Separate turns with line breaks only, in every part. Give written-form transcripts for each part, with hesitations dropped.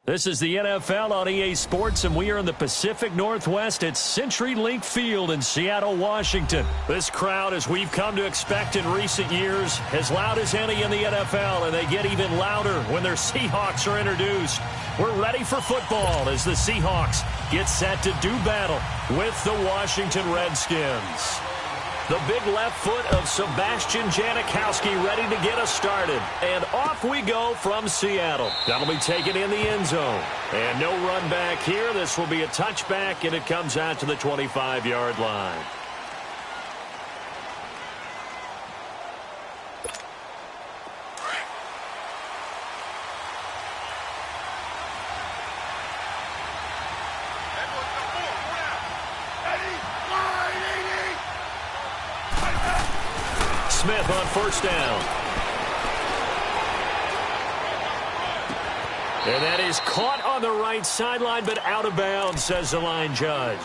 This is the NFL on EA Sports, and we are in the Pacific Northwest at CenturyLink Field in Seattle, Washington. This crowd, as we've come to expect in recent years, as loud as any in the NFL, and they get even louder when their Seahawks are introduced. We're ready for football as the Seahawks get set to do battle with the Washington Redskins. The big left foot of Sebastian Janikowski ready to get us started. And off we go from Seattle. That'll be taken in the end zone. And no run back here. This will be a touchback, and it comes out to the 25-yard line. Smith on first down. And that is caught on the right sideline, but out of bounds, says the line judge.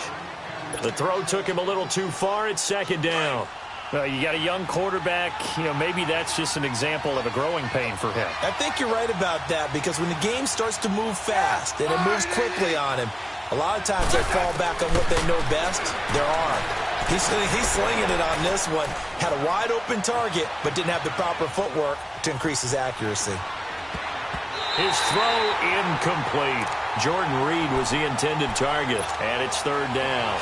The throw took him a little too far. It's second down. You got a young quarterback. Maybe that's just an example of a growing pain for him.
I think you're right about that, because when the game starts to move fast and it moves quickly on him, a lot of times they fall back on what they know best, their arm. He's slinging it on this one. Had a wide-open target, but didn't have the proper footwork to increase his accuracy.
His throw incomplete. Jordan Reed was the intended target, and it's third down.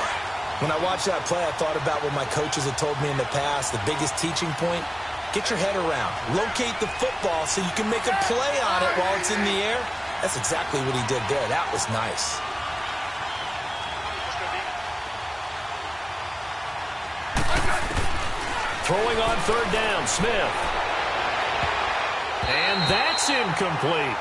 When I watched that play, I thought about what my coaches had told me in the past. The biggest teaching point, get your head around. Locate the football so you can make a play on it while it's in the air. That's exactly what he did there. That was nice.
Throwing on third down, Smith. And that's incomplete.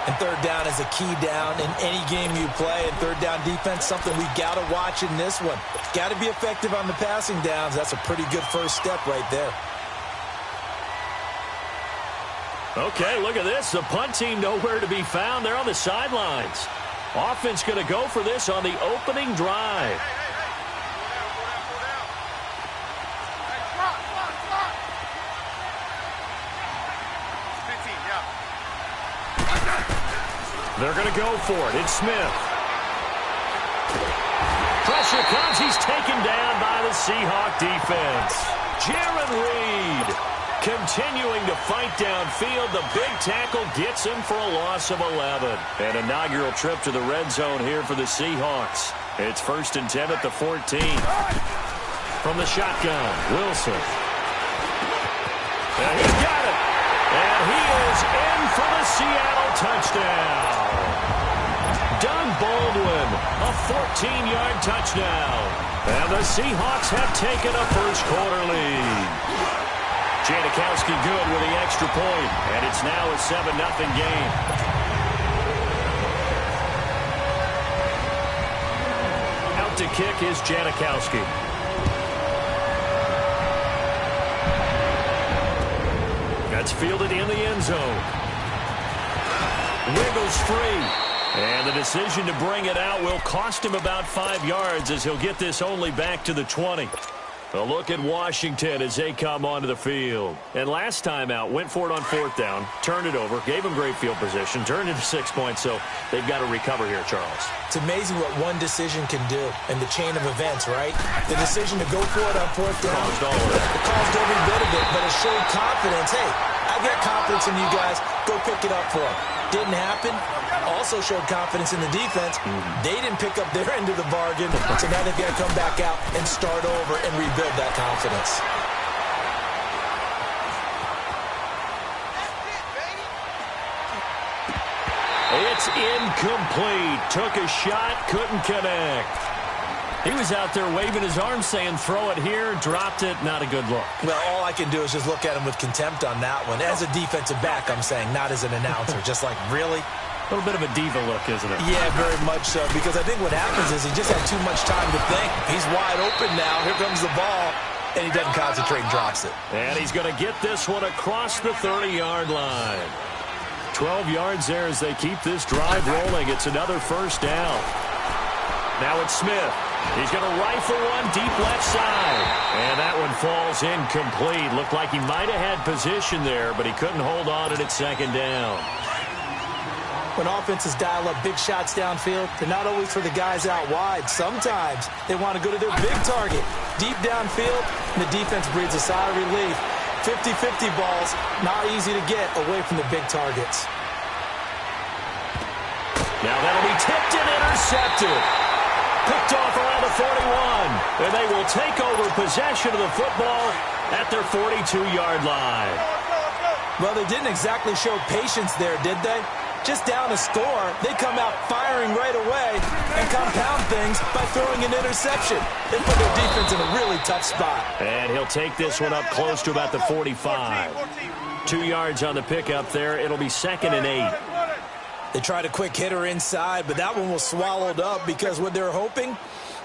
And third down is a key down in any game you play. And third down defense, something we got to watch in this one. Got to be effective on the passing downs. That's a pretty good first step right there.
Okay, look at this. The punt team nowhere to be found. They're on the sidelines. Offense going to go for this on the opening drive. They're going to go for it. It's Smith. Pressure comes. He's taken down by the Seahawk defense. Jordan Reed continuing to fight downfield. The big tackle gets him for a loss of 11. An inaugural trip to the red zone here for the Seahawks. It's 1st and 10 at the 14. From the shotgun, Wilson. And he's got it. And he is in for the Seattle touchdown. Doug Baldwin, a 14-yard touchdown. And the Seahawks have taken a first-quarter lead. Janikowski good with the extra point, and it's now a 7-0 game. Out to kick is Janikowski. That's fielded in the end zone. Wiggles free. And the decision to bring it out will cost him about 5 yards as he'll get this only back to the 20. A look at Washington as they come onto the field. And last time out, went for it on fourth down, turned it over, gave him great field position, turned it to 6 points, so they've got to recover here, Charles.
It's amazing what one decision can do in the chain of events, right? The decision to go for it on fourth down, it caused every bit of it, but it showed confidence. Hey, I got confidence in you guys. Go pick it up for them. Didn't happen. Also showed confidence in the defense. They didn't pick up their end of the bargain, so now they've got to come back out and start over and rebuild that confidence.
It's incomplete. Took a shot, couldn't connect. He was out there waving his arms saying, throw it here, dropped it, not a good look.
Well, all I can do is just look at him with contempt on that one. As a defensive back, I'm saying, not as an announcer. Just like, really?
A little bit of a diva look, isn't it?
Yeah, very much so, because I think what happens is he just had too much time to think. He's wide open now. Here comes the ball, and he doesn't concentrate and drops it.
And he's going to get this one across the 30-yard line. 12 yards there as they keep this drive rolling. It's another first down. Now it's Smith. He's going to rifle one deep left side. And that one falls incomplete. Looked like he might have had position there, but he couldn't hold on to it at second down.
When offenses dial up big shots downfield, they're not always for the guys out wide. Sometimes they want to go to their big target, deep downfield, and the defense breathes a sigh of relief. 50-50 balls, not easy to get away from the big targets.
Now that'll be tipped and intercepted. Picked off around the 41. And they will take over possession of the football at their 42-yard line.
Well, they didn't exactly show patience there, did they? Just down a score, they come out firing right away and compound things by throwing an interception. They put their defense in a really tough spot.
And he'll take this one up close to about the 45. 2 yards on the pickup there. It'll be 2nd and 8.
They tried a quick hitter inside, but that one was swallowed up because what they're hoping,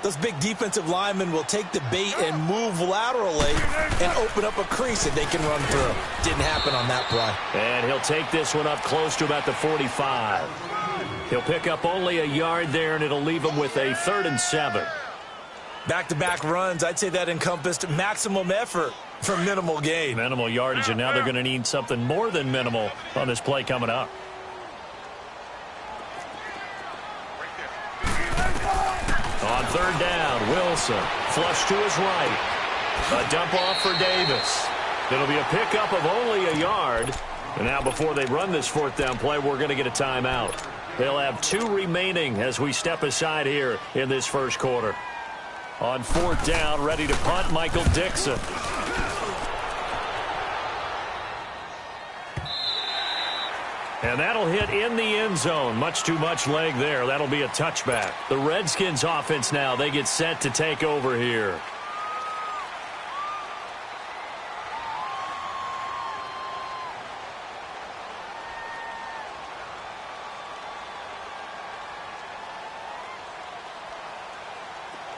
those big defensive linemen will take the bait and move laterally and open up a crease that they can run through. Didn't happen on that play.
And he'll take this one up close to about the 45. He'll pick up only a yard there, and it'll leave him with a 3rd and 7.
Back-to-back runs, I'd say that encompassed maximum effort for minimal gain.
Minimal yardage, and now they're going to need something more than minimal on this play coming up. On 3rd down, Wilson, flush to his right. A dump off for Davis. It'll be a pickup of only a yard. And now before they run this 4th down play, we're going to get a timeout. They'll have 2 remaining as we step aside here in this first quarter. On 4th down, ready to punt, Michael Dixon. And that'll hit in the end zone. Much too much leg there. That'll be a touchback. The Redskins offense now, they get set to take over here.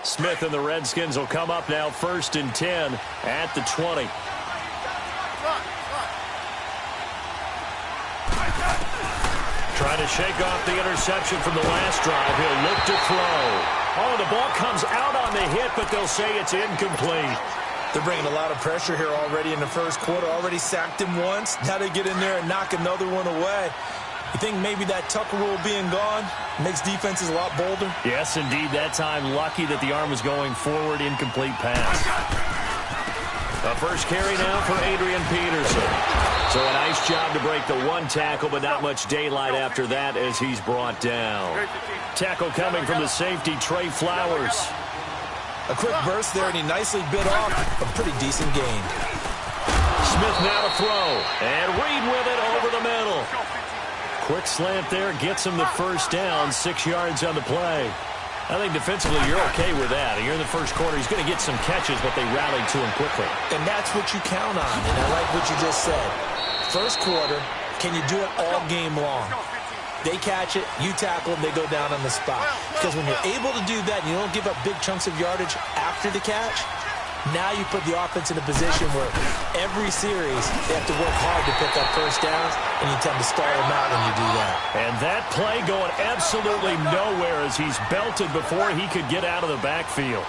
Smith and the Redskins will come up now 1st and 10 at the 20. Trying to shake off the interception from the last drive. He'll look to throw. Oh, the ball comes out on the hit, but they'll say it's incomplete.
They're bringing a lot of pressure here already in the first quarter. Already sacked him once. Now they get in there and knock another one away. You think maybe that Tucker rule being gone makes defenses a lot bolder?
Yes, indeed. That time, lucky that the arm was going forward. Incomplete pass. A first carry now for Adrian Peterson. So a nice job to break the 1 tackle, but not much daylight after that as he's brought down. Tackle coming from the safety, Trey Flowers.
A quick burst there, and he nicely bit off a pretty decent gain.
Smith now to throw, and Reed with it over the middle. Quick slant there, gets him the first down, 6 yards on the play. I think defensively you're okay with that. You're in the first quarter. He's going to get some catches, but they rallied to him quickly.
And that's what you count on, and I like what you just said. First quarter, can you do it all game long? They catch it, you tackle them, they go down on the spot. Because when you're able to do that and you don't give up big chunks of yardage after the catch, now you put the offense in a position where every series they have to work hard to pick up first downs, and you tend to stall them out when you do that.
And that play going absolutely nowhere as he's belted before he could get out of the backfield.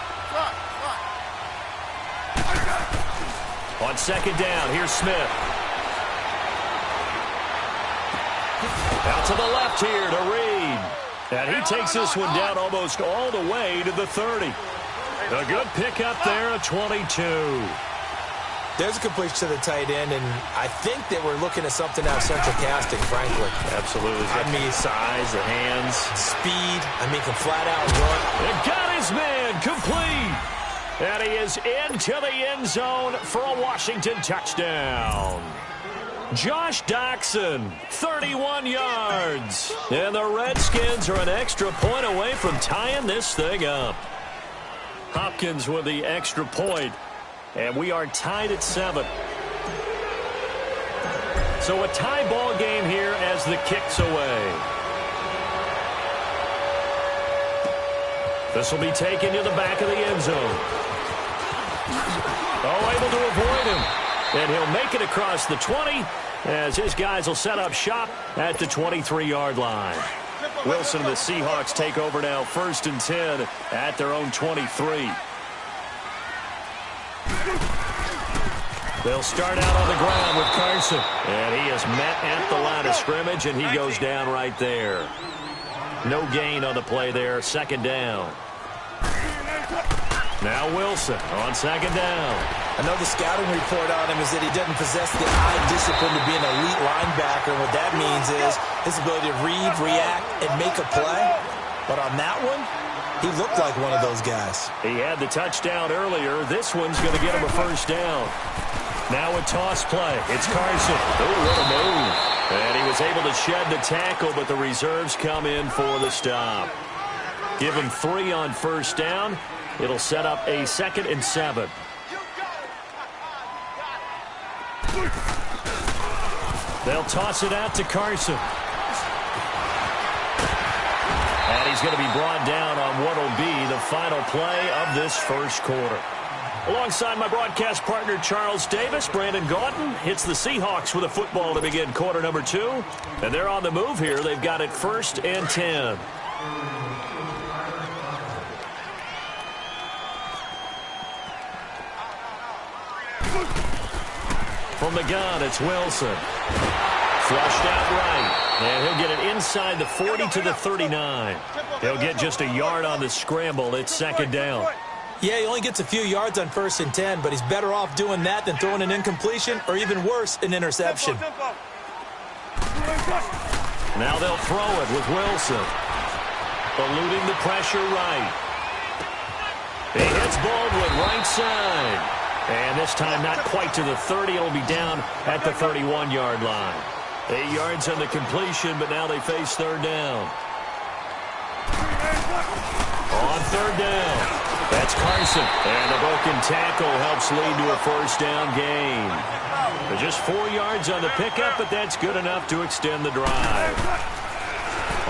On 2nd down, here's Smith. Out to the left here to Reed. And he takes this one down almost all the way to the 30. A good pickup there at 22.
There's a completion to the tight end, and I think that we're looking at something out of central casting, frankly.
Absolutely.
I mean,
size, the hands.
Speed. I mean, can flat out run.
And got his man complete. And he is into the end zone for a Washington touchdown. Josh Doxson, 31 yards. And the Redskins are an extra point away from tying this thing up. Hopkins with the extra point. And we are tied at 7. So a tie ball game here as the kick's away. This will be taken to the back of the end zone. Oh, able to avoid him. And he'll make it across the 20 as his guys will set up shop at the 23-yard line. Wilson and the Seahawks take over now 1st and 10 at their own 23. They'll start out on the ground with Carson. And he is met at the line of scrimmage, and he goes down right there. No gain on the play there. Second down. Now Wilson on second down.
I know the scouting report on him is that he doesn't possess the eye discipline to be an elite linebacker. And what that means is his ability to read, react, and make a play. But on that one, he looked like one of those guys.
He had the touchdown earlier. This one's going to get him a first down. Now a toss play. It's Carson. Oh, what a move. And he was able to shed the tackle, but the reserves come in for the stop. Give him 3 on first down. It'll set up a 2nd and 7. They'll toss it out to Carson. And he's going to be brought down on what will be the final play of this first quarter. Alongside my broadcast partner, Charles Davis, Brandon Gaudin hits the Seahawks with a football to begin quarter number 2. And they're on the move here. They've got it 1st and 10. From the gun, it's Wilson. Flushed out right. And he'll get it inside the 40 to the 39. He'll get just a yard on the scramble. It's second down.
Yeah, he only gets a few yards on 1st and 10, but he's better off doing that than throwing an incompletion or even worse, an interception.
Now they'll throw it with Wilson. Eluding the pressure right. He hits Baldwin right side. And this time not quite to the 30. It'll be down at the 31-yard line. 8 yards on the completion, but now they face third down. On third down, that's Carson. And the broken tackle helps lead to a first down gain. But just 4 yards on the pickup, but that's good enough to extend the drive.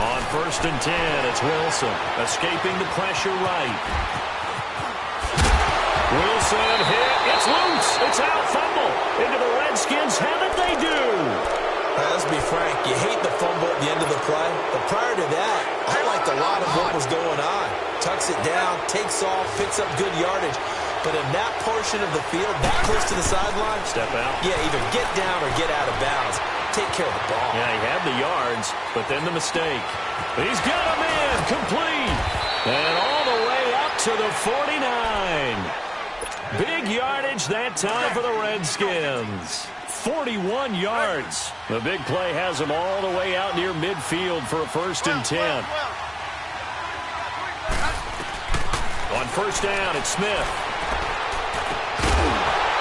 On 1st and 10, it's Wilson. Escaping the pressure right. Wilson hit. It's loose. It's out. Fumble. Into the Redskins. Have it they do.
Let's be frank. You hate the fumble at the end of the play. But prior to that, I liked a lot of what was going on. Tucks it down, takes off, picks up good yardage. But in that portion of the field, that close to the sideline.
Step out.
Yeah, either get down or get out of bounds. Take care of the ball.
Yeah, he had the yards, but then the mistake. He's got a man complete. And all the way up to the 49. Big yardage that time for the Redskins. 41 yards. The big play has them all the way out near midfield for a 1st and 10. On first down, it's Smith.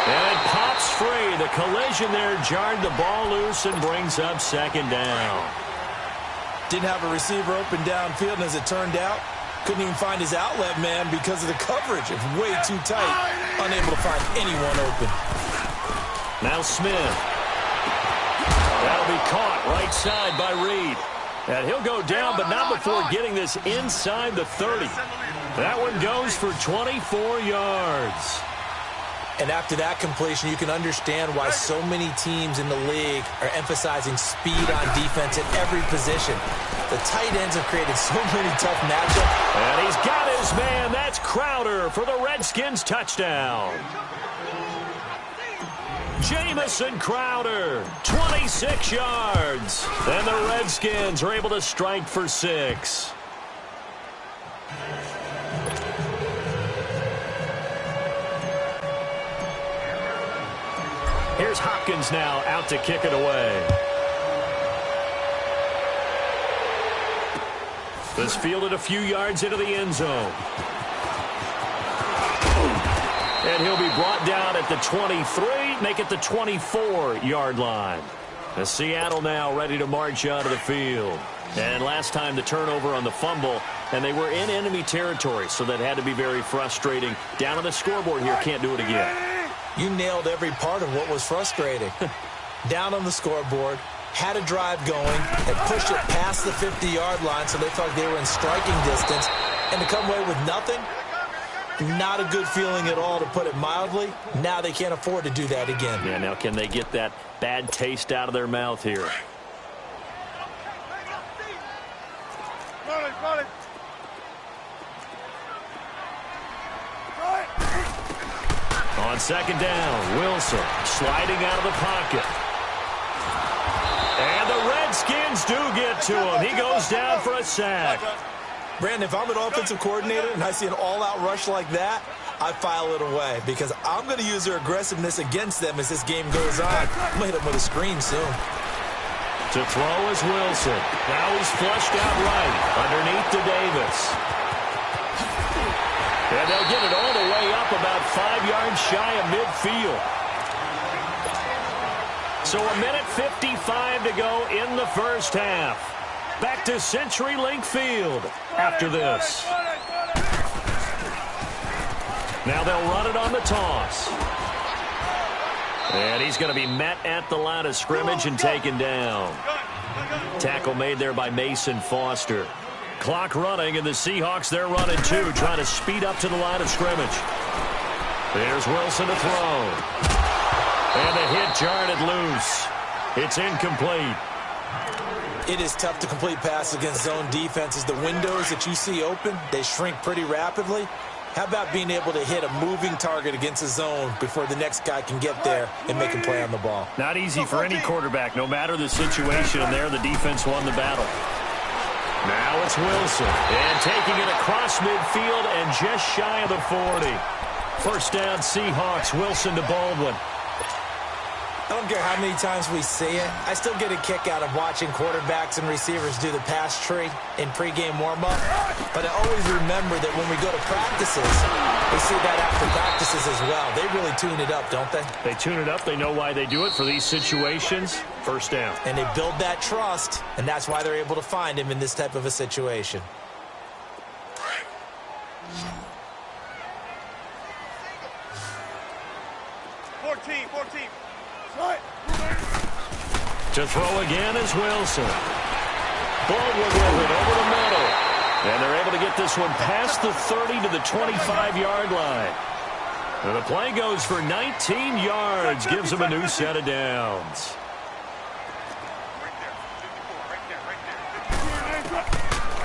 And it pops free. The collision there jarred the ball loose and brings up second down.
Didn't have a receiver open downfield, and as it turned out, couldn't even find his outlet man because of the coverage. It's way too tight. Unable to find anyone open.
Now Smith. That'll be caught right side by Reed. And he'll go down, but not before getting this inside the 30. That one goes for 24 yards.
And after that completion, you can understand why so many teams in the league are emphasizing speed on defense at every position. The tight ends have created so many tough matchups.
And he's got his man. That's Crowder for the Redskins touchdown. Jamison Crowder, 26 yards. And the Redskins are able to strike for 6. Here's Hopkins now out to kick it away. This fielded a few yards into the end zone. And he'll be brought down at the 23, make it the 24-yard line. The Seattle now ready to march out of the field. And last time the turnover on the fumble, and they were in enemy territory, so that had to be very frustrating. Down on the scoreboard here, can't do it again.
You nailed every part of what was frustrating. Down on the scoreboard, had a drive going, and pushed it past the 50-yard line so they thought they were in striking distance, and to come away with nothing, not a good feeling at all, to put it mildly. Now they can't afford to do that again.
Yeah, now can they get that bad taste out of their mouth here? On second down, Wilson sliding out of the pocket. And the Redskins do get to him. He goes down for a sack.
Brandon, if I'm an offensive coordinator and I see an all-out rush like that, I file it away because I'm going to use their aggressiveness against them as this game goes on. I'm going to hit them with a screen soon.
To throw is Wilson. Now he's flushed out right underneath to Davis. And they'll get it all the way up about 5 yards shy of midfield. So a minute 55 to go in the first half. Back to CenturyLink Field after this. Now they'll run it on the toss. And he's going to be met at the line of scrimmage and taken down. Tackle made there by Mason Foster. Clock running, and the Seahawks, they're running too, trying to speed up to the line of scrimmage. There's Wilson to throw. And the hit jarred it loose. It's incomplete.
It is tough to complete passes against zone defenses. The windows that you see open, they shrink pretty rapidly. How about being able to hit a moving target against a zone before the next guy can get there and make a play on the ball?
Not easy for any quarterback, no matter the situation, and there the defense won the battle. Now it's Wilson, and taking it across midfield and just shy of the 40. First down, Seahawks. Wilson to Baldwin.
I don't care how many times we see it. I still get a kick out of watching quarterbacks and receivers do the pass tree in pregame warm-up. But I always remember that when we go to practices, we see that after practices as well. They really tune it up, don't they?
They tune it up. They know why they do it for these situations. First down.
And they build that trust, and that's why they're able to find him in this type of a situation.
To throw again is Wilson. Baldwin with it over the middle. And they're able to get this one past the 30 to the 25-yard line. And the play goes for 19 yards. Gives them a new set of downs.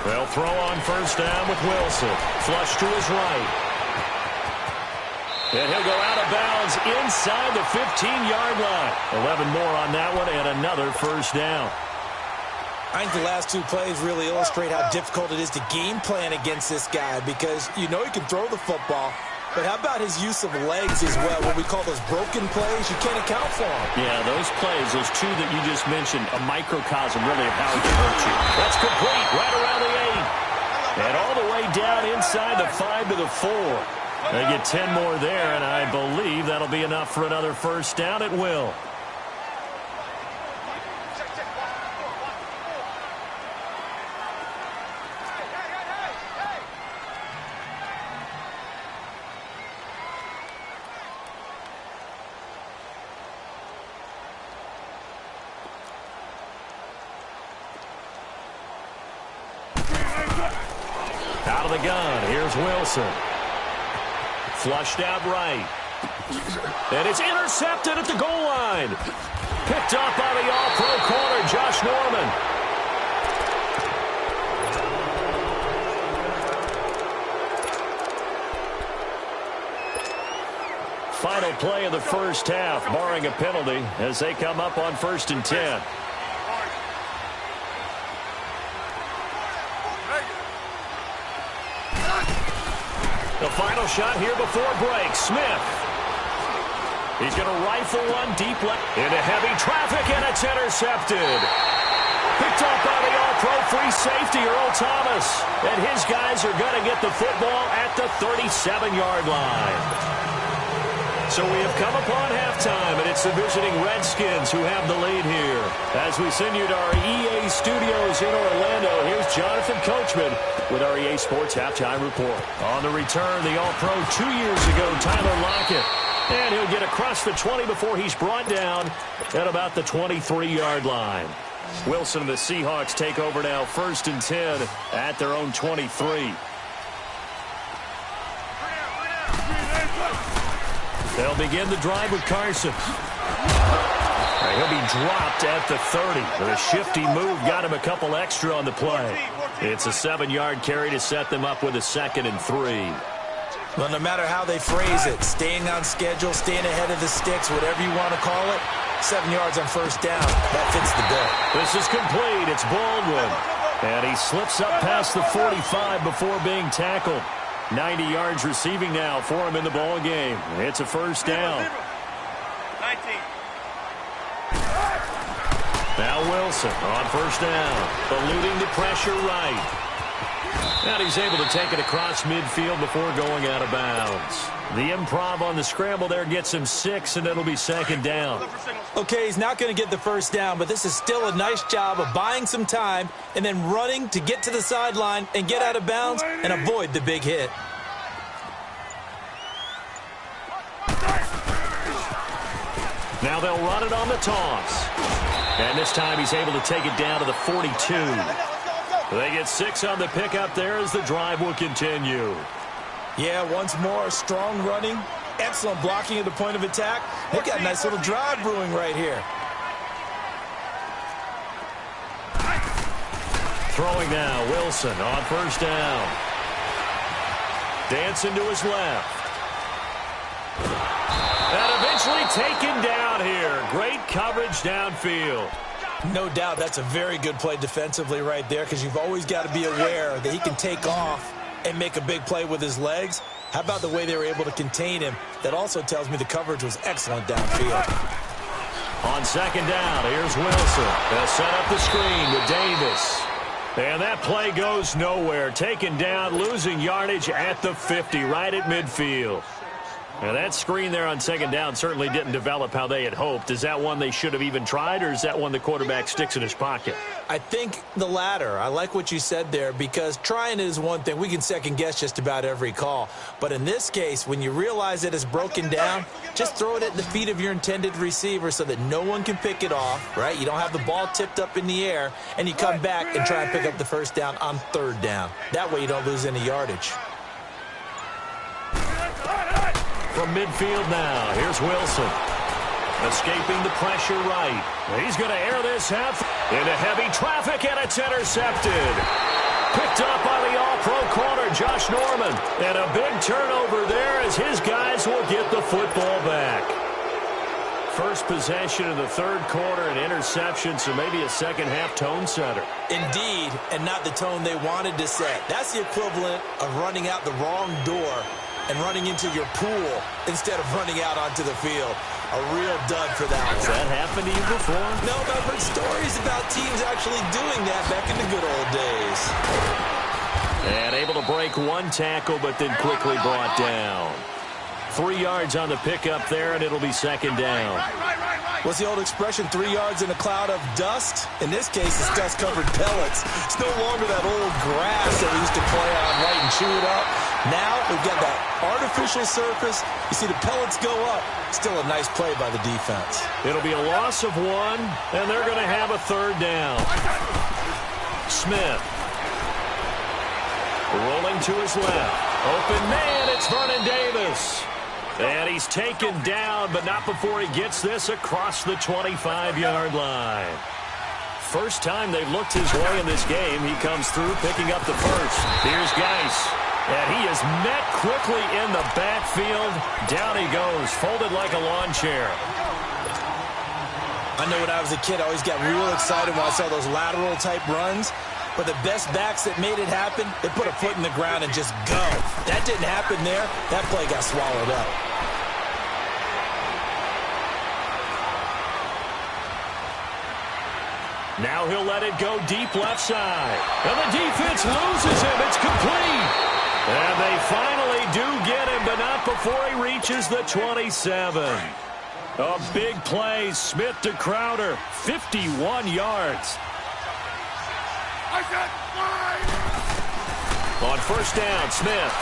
They'll throw on first down with Wilson. Flush to his right. And he'll go out of bounds inside the 15-yard line. 11 more on that one and another first down.
I think the last two plays really illustrate how difficult it is to game plan against this guy because you know he can throw the football, but how about his use of legs as well, what we call those broken plays? You can't account for them.
Yeah, those plays, those two that you just mentioned, a microcosm really of how he can hurt you. That's complete right around the 8. And all the way down inside the 5 to the 4. They get 10 more there, and I believe that'll be enough for another first down. It will. Out of the gun, here's Wilson. Flushed out right. And it's intercepted at the goal line. Picked up by the all-pro corner, Josh Norman. Final play of the first half, barring a penalty, as they come up on 1st and 10. The final shot here before break. Smith. He's going to rifle one deep left into heavy traffic, and it's intercepted. Picked up by the all-pro free safety, Earl Thomas. And his guys are going to get the football at the 37-yard line. So we have come upon halftime, and it's the visiting Redskins who have the lead here. As we send you to our EA studios in Orlando, here's Jonathan Coachman with our EA Sports Halftime Report. On the return, the All-Pro 2 years ago, Tyler Lockett. And he'll get across the 20 before he's brought down at about the 23-yard line. Wilson and the Seahawks take over now, 1st and 10 at their own 23. They'll begin the drive with Carson. He'll be dropped at the 30. The shifty move got him a couple extra on the play. It's a 7-yard carry to set them up with a 2nd and 3.
Well, no matter how they phrase it, staying on schedule, staying ahead of the sticks, whatever you want to call it, 7 yards on first down, that fits the bill.
This is complete. It's Baldwin. And he slips up past the 45 before being tackled. 90 yards receiving now for him in the ball game. It's a first down.
19.
Now Wilson on first down, eluding the pressure right. And he's able to take it across midfield before going out of bounds. The improv on the scramble there gets him 6, and it'll be second down.
Okay, he's not going to get the first down, but this is still a nice job of buying some time and then running to get to the sideline and get out of bounds and avoid the big hit.
Now they'll run it on the toss. And this time he's able to take it down to the 42. They get 6 on the pickup there as the drive will continue.
Yeah, once more, strong running, excellent blocking at the point of attack. They've got a nice little drive brewing right here.
Throwing now, Wilson on first down. Dancing to his left. And eventually taken down here. Great coverage downfield.
No doubt that's a very good play defensively right there, because you've always got to be aware that he can take off and make a big play with his legs. How about the way they were able to contain him? That also tells me the coverage was excellent downfield.
On second down, here's Wilson. They'll set up the screen with Davis. And that play goes nowhere. Taken down, losing yardage at the 50, right at midfield. Now that screen there on second down certainly didn't develop how they had hoped. Is that one they should have even tried, or is that one the quarterback sticks in his pocket?
I think the latter. I like what you said there, because trying it is one thing. We can second guess just about every call. But in this case, when you realize that it's broken down, just throw it at the feet of your intended receiver so that no one can pick it off, right? You don't have the ball tipped up in the air, and you come back and try and pick up the first down on third down. That way you don't lose any yardage.
From midfield now, here's Wilson. Escaping the pressure right. He's going to air this half into heavy traffic, and it's intercepted. Picked up by the all-pro corner, Josh Norman. And a big turnover there as his guys will get the football back. First possession of the third quarter, an interception, so maybe a second-half tone setter.
Indeed, and not the tone they wanted to set. That's the equivalent of running out the wrong door and running into your pool instead of running out onto the field. A real dud for that one.
Has that happened to you before?
No, but I've heard stories about teams actually doing that back in the good old days.
And able to break one tackle, but then quickly brought down. 3 yards on the pickup there, and it'll be second down.
What's the old expression, 3 yards in a cloud of dust? In this case, it's dust-covered pellets. It's no longer that old grass that we used to play on, right, and chew it up. Now we've got that artificial surface. You see the pellets go up. Still a nice play by the defense.
It'll be a loss of 1, and they're going to have a third down. Smith. Rolling to his left. Open man, it's Vernon Davis. And he's taken down, but not before he gets this across the 25-yard line. First time they've looked his way in this game. He comes through picking up the first. Here's Geis. And he is met quickly in the backfield. Down he goes, folded like a lawn chair.
I know when I was a kid, I always got real excited when I saw those lateral-type runs. But the best backs that made it happen, they put a foot in the ground and just go. That didn't happen there. That play got swallowed up.
Now he'll let it go deep left side. And the defense loses him. It's complete. And they finally do get him, but not before he reaches the 27. A big play. Smith to Crowder. 51 yards. On first down, Smith.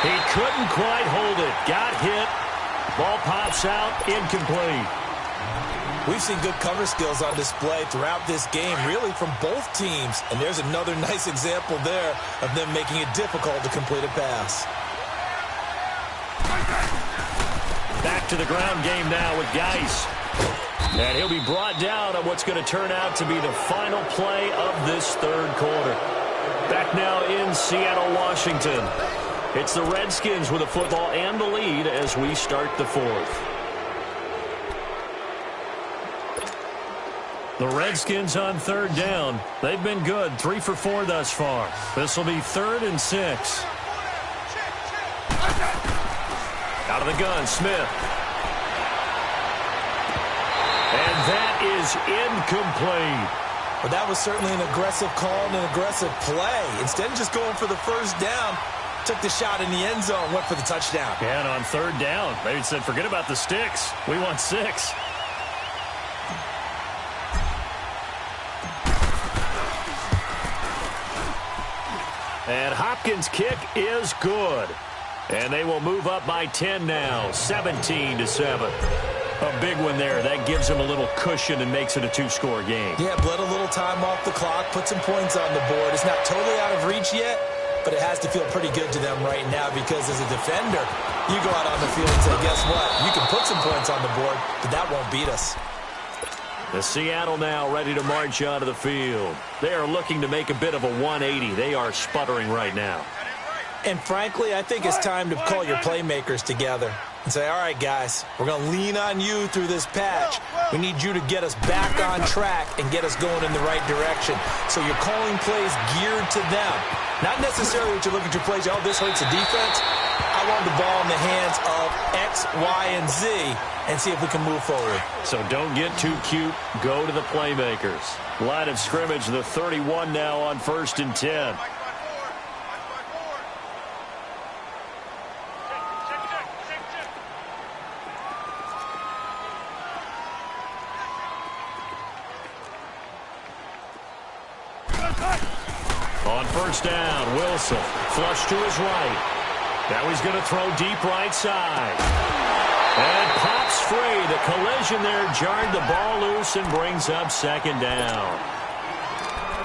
He couldn't quite hold it. Got hit. Ball pops out. Incomplete.
We've seen good cover skills on display throughout this game, really from both teams. And there's another nice example there of them making it difficult to complete a pass.
Back to the ground game now with Geis. And he'll be brought down on what's going to turn out to be the final play of this third quarter. Back now in Seattle, Washington. It's the Redskins with the football and the lead as we start the fourth. The Redskins on third down. They've been good, 3 for 4 thus far. This will be 3rd and 6. Out of the gun, Smith. And that is incomplete.
Well, that was certainly an aggressive call and an aggressive play. Instead of just going for the first down, took the shot in the end zone, went for the touchdown.
Yeah, and on third down, they said, forget about the sticks. We want 6. And Hopkins' kick is good. And they will move up by 10 now, 17-7. A big one there. That gives them a little cushion and makes it a 2-score game.
Yeah, bled a little time off the clock, put some points on the board. It's not totally out of reach yet, but it has to feel pretty good to them right now because as a defender, you go out on the field and say, guess what? You can put some points on the board, but that won't beat us.
The Seattle now ready to march onto the field. They are looking to make a bit of a 180. They are sputtering right now.
And frankly, I think it's time to call your playmakers together and say, all right, guys, we're going to lean on you through this patch. We need you to get us back on track and get us going in the right direction. So you're calling plays geared to them. Not necessarily that you look at your plays, oh, this hurts the defense. I want the ball in the hands of X, Y, and Z and see if we can move forward.
So don't get too cute. Go to the playmakers. Line of scrimmage, the 31 now on 1st and 10. On 1st down, Wilson flush to his right. Now he's going to throw deep right side. And pops free. The collision there jarred the ball loose and brings up 2nd down.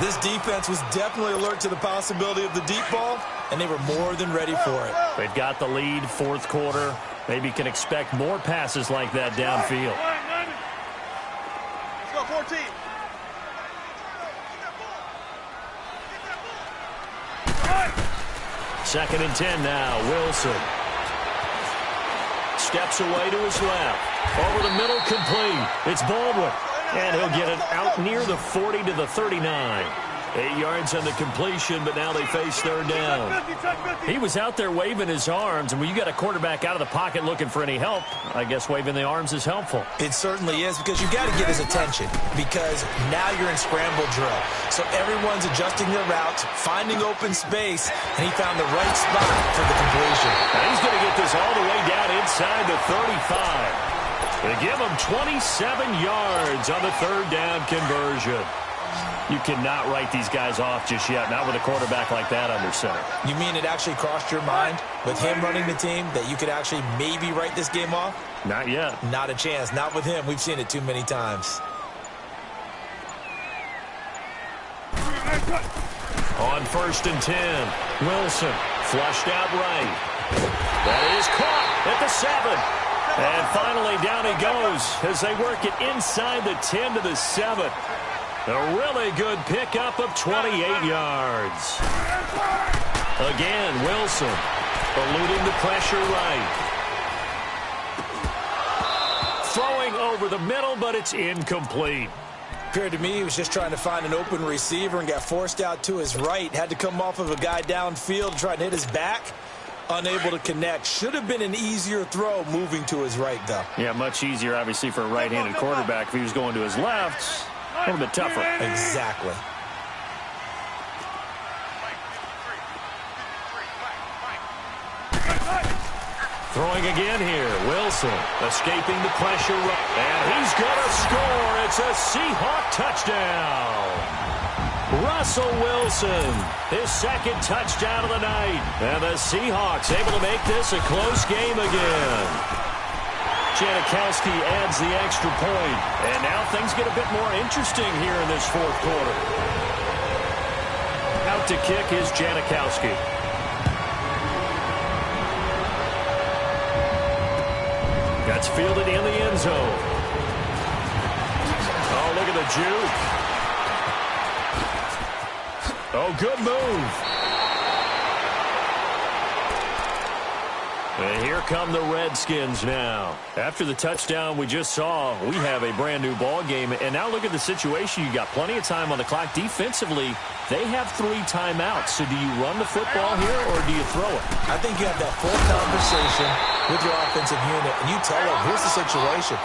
This defense was definitely alert to the possibility of the deep ball, and they were more than ready for it.
They've got the lead, 4th quarter. Maybe can expect more passes like that downfield.
Let's go, 14.
2nd and 10 now. Wilson steps away to his left. Over the middle, complete. It's Baldwin. And he'll get it out near the 40 to the 39. 8 yards on the completion, but now they face 3rd down. He was out there waving his arms, and when you got a quarterback out of the pocket looking for any help, I guess waving the arms is helpful.
It certainly is, because you got to get his attention, because now you're in scramble drill. So everyone's adjusting their routes, finding open space, and he found the right spot for the completion.
Now he's going to get this all the way down inside the 35. They give him 27 yards on the 3rd down conversion. You cannot write these guys off just yet, not with a quarterback like that under center.
You mean it actually crossed your mind with him running the team that you could actually maybe write this game off?
Not yet.
Not a chance. Not with him. We've seen it too many times.
On 1st and 10, Wilson flushed out right. That is caught at the 7. And finally down he goes as they work it inside the 10 to the 7. A really good pickup of 28 yards. Again, Wilson eluding the pressure right. Throwing over the middle, but it's incomplete.
Appeared to me he was just trying to find an open receiver and got forced out to his right. Had to come off of a guy downfield trying to hit his back. Unable to connect. Should have been an easier throw moving to his right, though.
Yeah, much easier, obviously, for a right-handed quarterback. If he was going to his left, a little bit tougher.
Exactly.
Throwing again here. Wilson escaping the pressure. And he's going to score. It's a Seahawk touchdown. Russell Wilson, his 2nd touchdown of the night. And the Seahawks able to make this a close game again. Janikowski adds the extra point. And now things get a bit more interesting here in this 4th quarter. Out to kick is Janikowski. That's fielded in the end zone. Oh, look at the juke. Oh, good move. And here come the Redskins now. After the touchdown we just saw, we have a brand-new ball game. And now look at the situation. You got plenty of time on the clock. Defensively, they have 3 timeouts. So do you run the football here or do you throw it?
I think you have that full conversation with your offensive unit, and you tell them, here's the situation.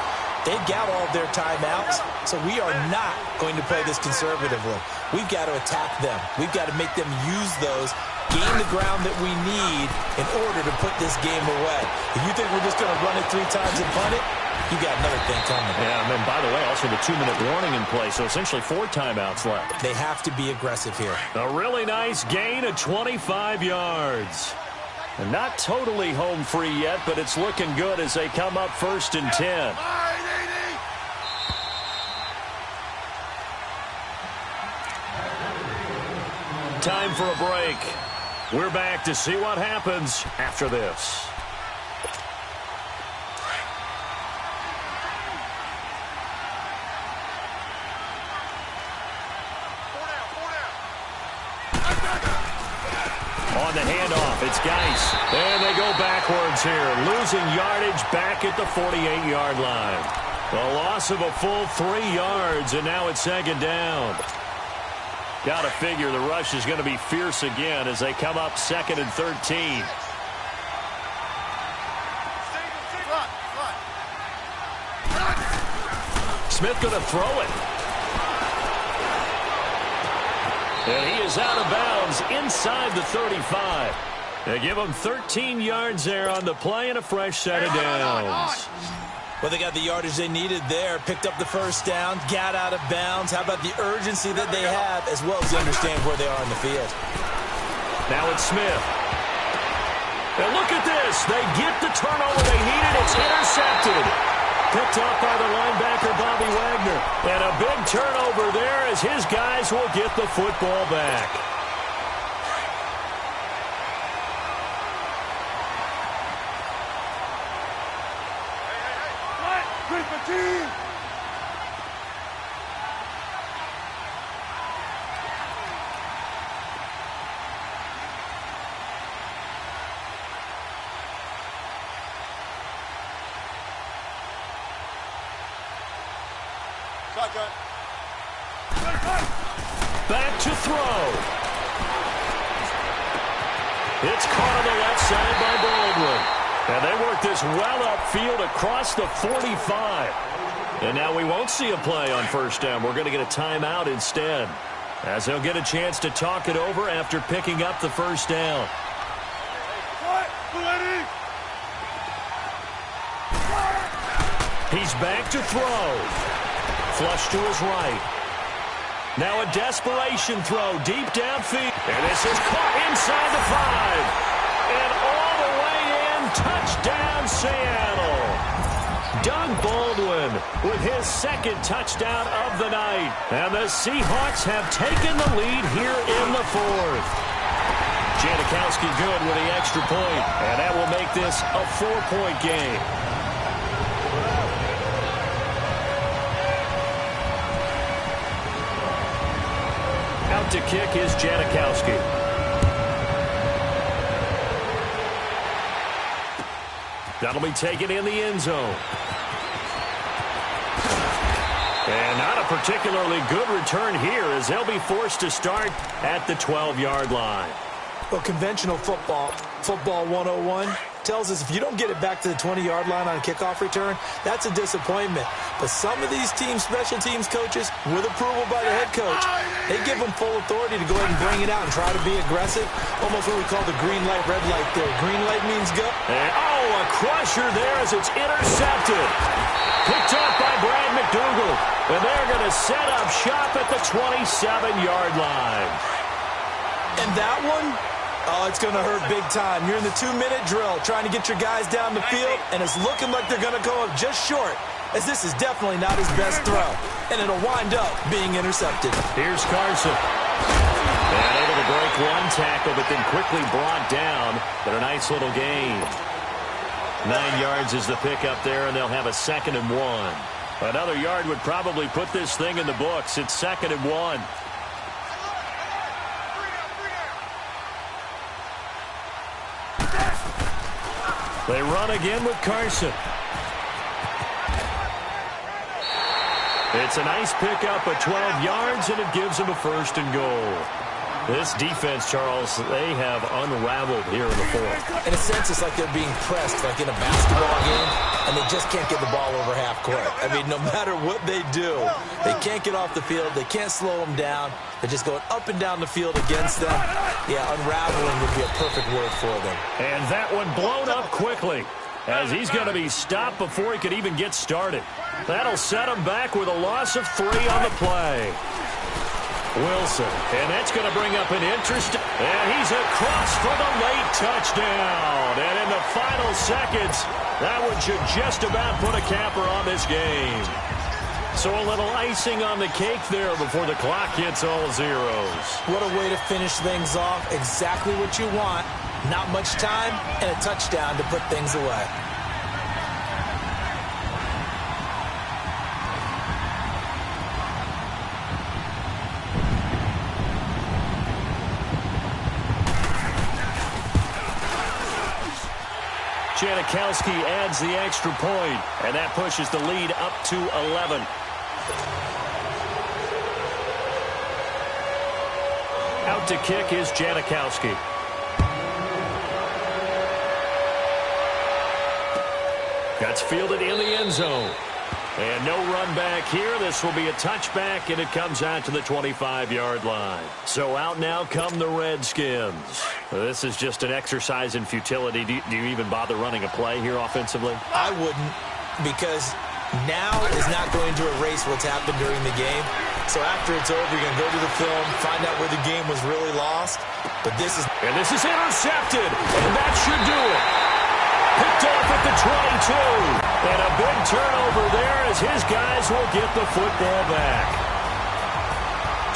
They've got all of their timeouts, so we are not going to play this conservatively. We've got to attack them. We've got to make them use those, gain the ground that we need in order to put this game away. If you think we're just going to run it 3 times and punt it, you got another thing coming.
Yeah, and then, by the way, also the 2-minute warning in play, so essentially 4 timeouts left.
They have to be aggressive here.
A really nice gain of 25 yards. And not totally home free yet, but it's looking good as they come up 1st and 10. Time for a break. We're back to see what happens after this. On the handoff, it's Geis. And they go backwards here, losing yardage back at the 48-yard line. A loss of a full 3 yards, and now it's 2nd down. Got to figure the rush is going to be fierce again as they come up 2nd and 13. Smith going to throw it. And he is out of bounds inside the 35. They give him 13 yards there on the play and a fresh set of downs.
Well, they got the yardage they needed there, picked up the 1st down, got out of bounds. How about the urgency that they have, as well as they understand where they are in the field?
Now it's Smith. And look at this. They get the turnover they needed. It's intercepted. Picked up by the linebacker, Bobby Wagner. And a big turnover there as his guys will get the football back. Back to throw. It's caught on the left side by Baldwin. And they work this well upfield across the 45. And now we won't see a play on 1st down. We're going to get a timeout instead, as they'll get a chance to talk it over after picking up the 1st down. He's back to throw. Flush to his right. Now a desperation throw deep downfield. And this is caught inside the 5. And all the way in. Touchdown, Seattle. Doug Baldwin with his 2nd touchdown of the night. And the Seahawks have taken the lead here in the 4th. Janikowski good with the extra point. And that will make this a 4-point game. To kick is Janikowski. That'll be taken in the end zone. And not a particularly good return here as they'll be forced to start at the 12-yard line.
Well, conventional football 101, tells us if you don't get it back to the 20-yard line on a kickoff return, that's a disappointment. But some of these teams, special teams coaches, with approval by the head coach, they give them full authority to go ahead and bring it out and try to be aggressive. Almost what we call the green light, red light theory. Green light means go.
And, a crusher there as it's intercepted. Picked up by Brad McDougal. And they're going to set up shop at the 27-yard line.
And that one, it's going to hurt big time. You're in the 2-minute drill trying to get your guys down the field, and it's looking like they're going to go up just short, as this is definitely not his best throw. And it'll wind up being intercepted.
Here's Carson. And able to break one tackle, but then quickly brought down. But a nice little gain. 9 yards is the pickup there, and they'll have a 2nd and 1. Another yard would probably put this thing in the books. It's 2nd and 1. They run again with Carson. It's a nice pickup of 12 yards, and it gives them a 1st and goal. This defense, Charles, they have unraveled here in the 4th.
In a sense, it's like they're being pressed, like in a basketball game, and they just can't get the ball over half court. I mean, no matter what they do, they can't get off the field. They can't slow them down. They're just going up and down the field against them. Yeah, unraveling would be a perfect word for them.
And that one blown up quickly, as he's going to be stopped before he could even get started. That'll set him back with a loss of 3 on the play. Wilson, and that's going to bring up an interest. And he's across for the late touchdown. And in the final seconds, that one should just about put a capper on this game. So a little icing on the cake there before the clock hits all zeros.
What a way to finish things off. Exactly what you want. Not much time and a touchdown to put things away.
Janikowski adds the extra point, and that pushes the lead up to 11. Out to kick is Janikowski. That's fielded in the end zone. And no run back here. This will be a touchback, and it comes out to the 25-yard line. So out now come the Redskins. This is just an exercise in futility. Do you even bother running a play here offensively?
I wouldn't, because now is not going to erase what's happened during the game. So after it's over, you're going to go to the film, find out where the game was really lost. But this is...
And this is intercepted, and that should do it. Picked off at the 22. And a big turnover there as his guys will get the football back.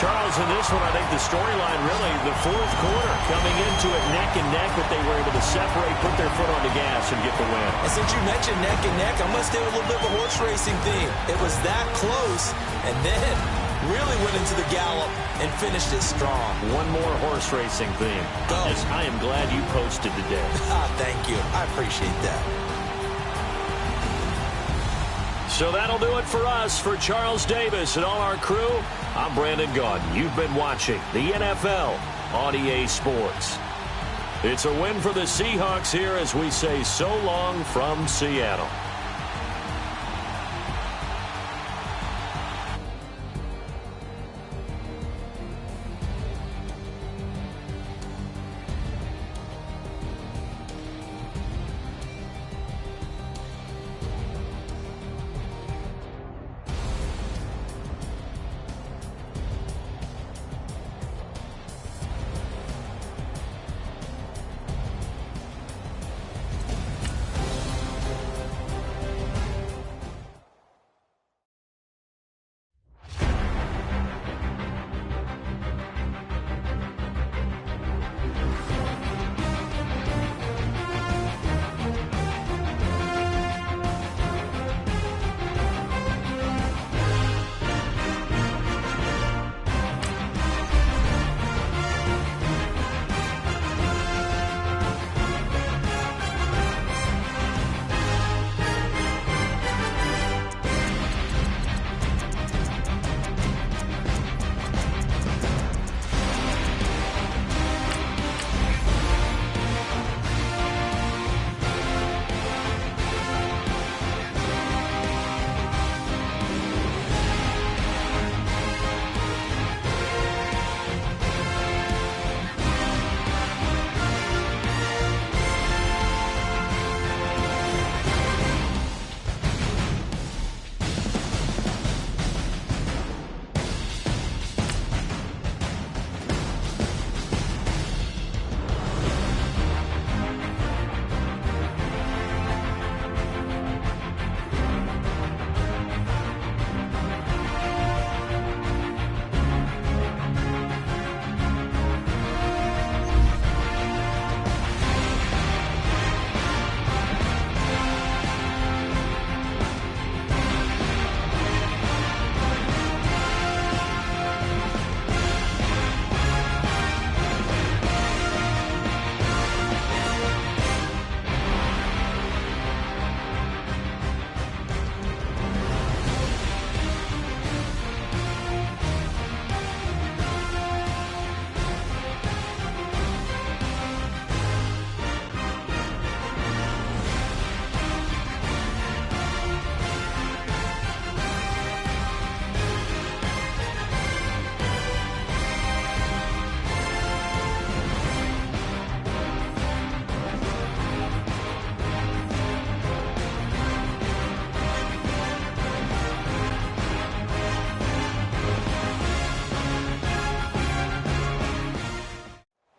Charles, in this one, I think the storyline really, the 4th quarter, coming into it neck and neck, but they were able to separate, put their foot on the gas, and get the win.
And since you mentioned neck and neck, I must stay with a little bit of a horse racing theme. It was that close, and then really went into the gallop and finished it strong.
One more horse racing theme.
Go.
I am glad you posted today.
Thank you. I appreciate that.
So that'll do it for us. For Charles Davis and all our crew, I'm Brandon Gaudin. You've been watching the NFL on EA Sports. It's a win for the Seahawks here as we say so long from Seattle.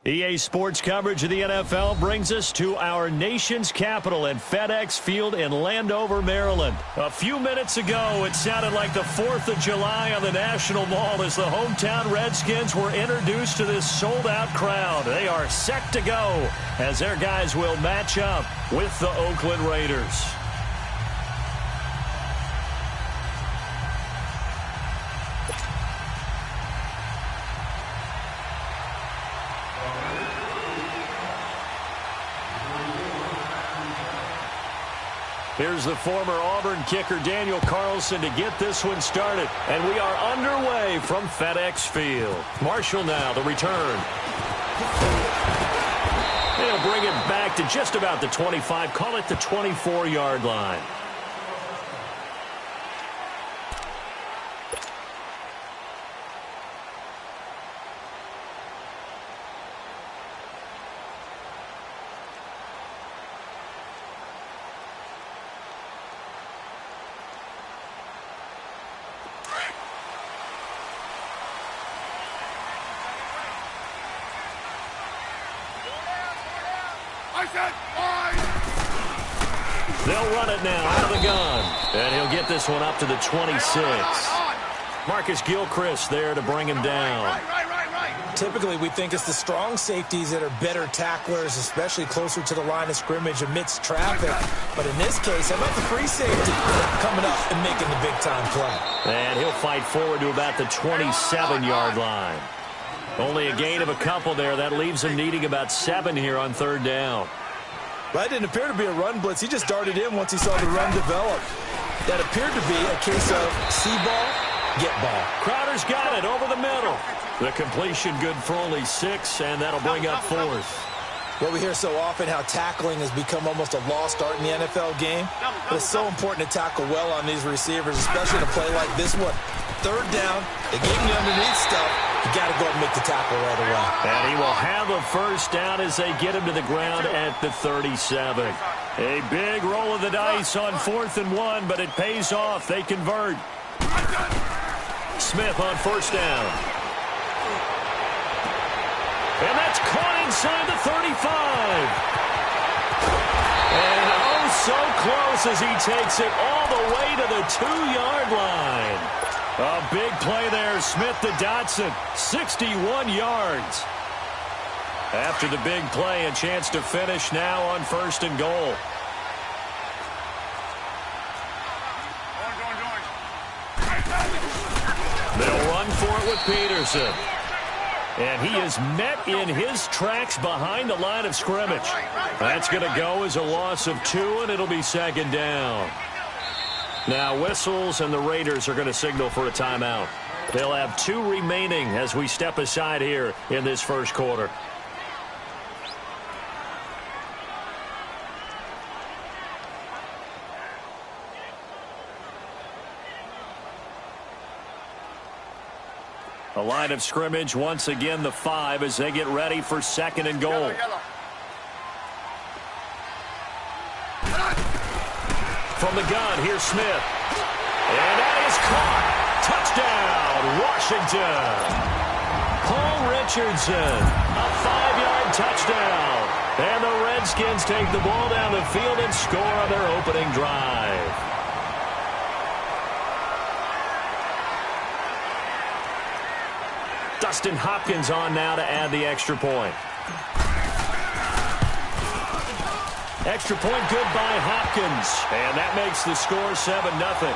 EA Sports coverage of the NFL brings us to our nation's capital at FedEx Field in Landover, Maryland. A few minutes ago, it sounded like the 4th of July on the National Mall as the hometown Redskins were introduced to this sold-out crowd. They are set to go as their guys will match up with the Oakland Raiders. Here's the former Auburn kicker Daniel Carlson to get this one started. And we are underway from FedEx Field. Marshall now, the return. They'll bring it back to just about the 25, call it the 24-yard line. They'll run it now out of the gun. And he'll get this one up to the 26. Marcus Gilchrist there to bring him down.
Typically, we think it's the strong safeties that are better tacklers, especially closer to the line of scrimmage amidst traffic. But in this case, how about the free safety coming up and making the big-time play?
And he'll fight forward to about the 27-yard line. Only a gain of a couple there. That leaves him needing about 7 here on 3rd down.
That didn't appear to be a run blitz. He just darted in once he saw the run develop. That appeared to be a case of see ball, get ball.
Crowder's got it over the middle. The completion good for only 6, and that'll bring up 4th.
Well, we hear so often how tackling has become almost a lost art in the NFL game. But it's so important to tackle well on these receivers, especially in a play like this one. 3rd down, they gave him the underneath stuff. You got to go and make the tackle right away.
And he will have a 1st down as they get him to the ground at the 37. A big roll of the dice on 4th and 1, but it pays off. They convert. Smith on 1st down. And that's caught inside the 35. And oh, so close as he takes it all the way to the 2-yard line. A big play there, Smith to Dotson, 61 yards. After the big play, a chance to finish now on 1st and goal. They'll run for it with Peterson. And he is met in his tracks behind the line of scrimmage. That's going to go as a loss of 2, and it'll be 2nd down. Now whistles, and the Raiders are going to signal for a timeout. They'll have 2 remaining as we step aside here in this 1st quarter. A line of scrimmage once again the 5 as they get ready for 2nd and goal. From the gun, here's Smith. And that is caught. Touchdown, Washington. Paul Richardson, a 5-yard touchdown. And the Redskins take the ball down the field and score on their opening drive. Dustin Hopkins on now to add the extra point. Extra point good by Hopkins. And that makes the score 7-0.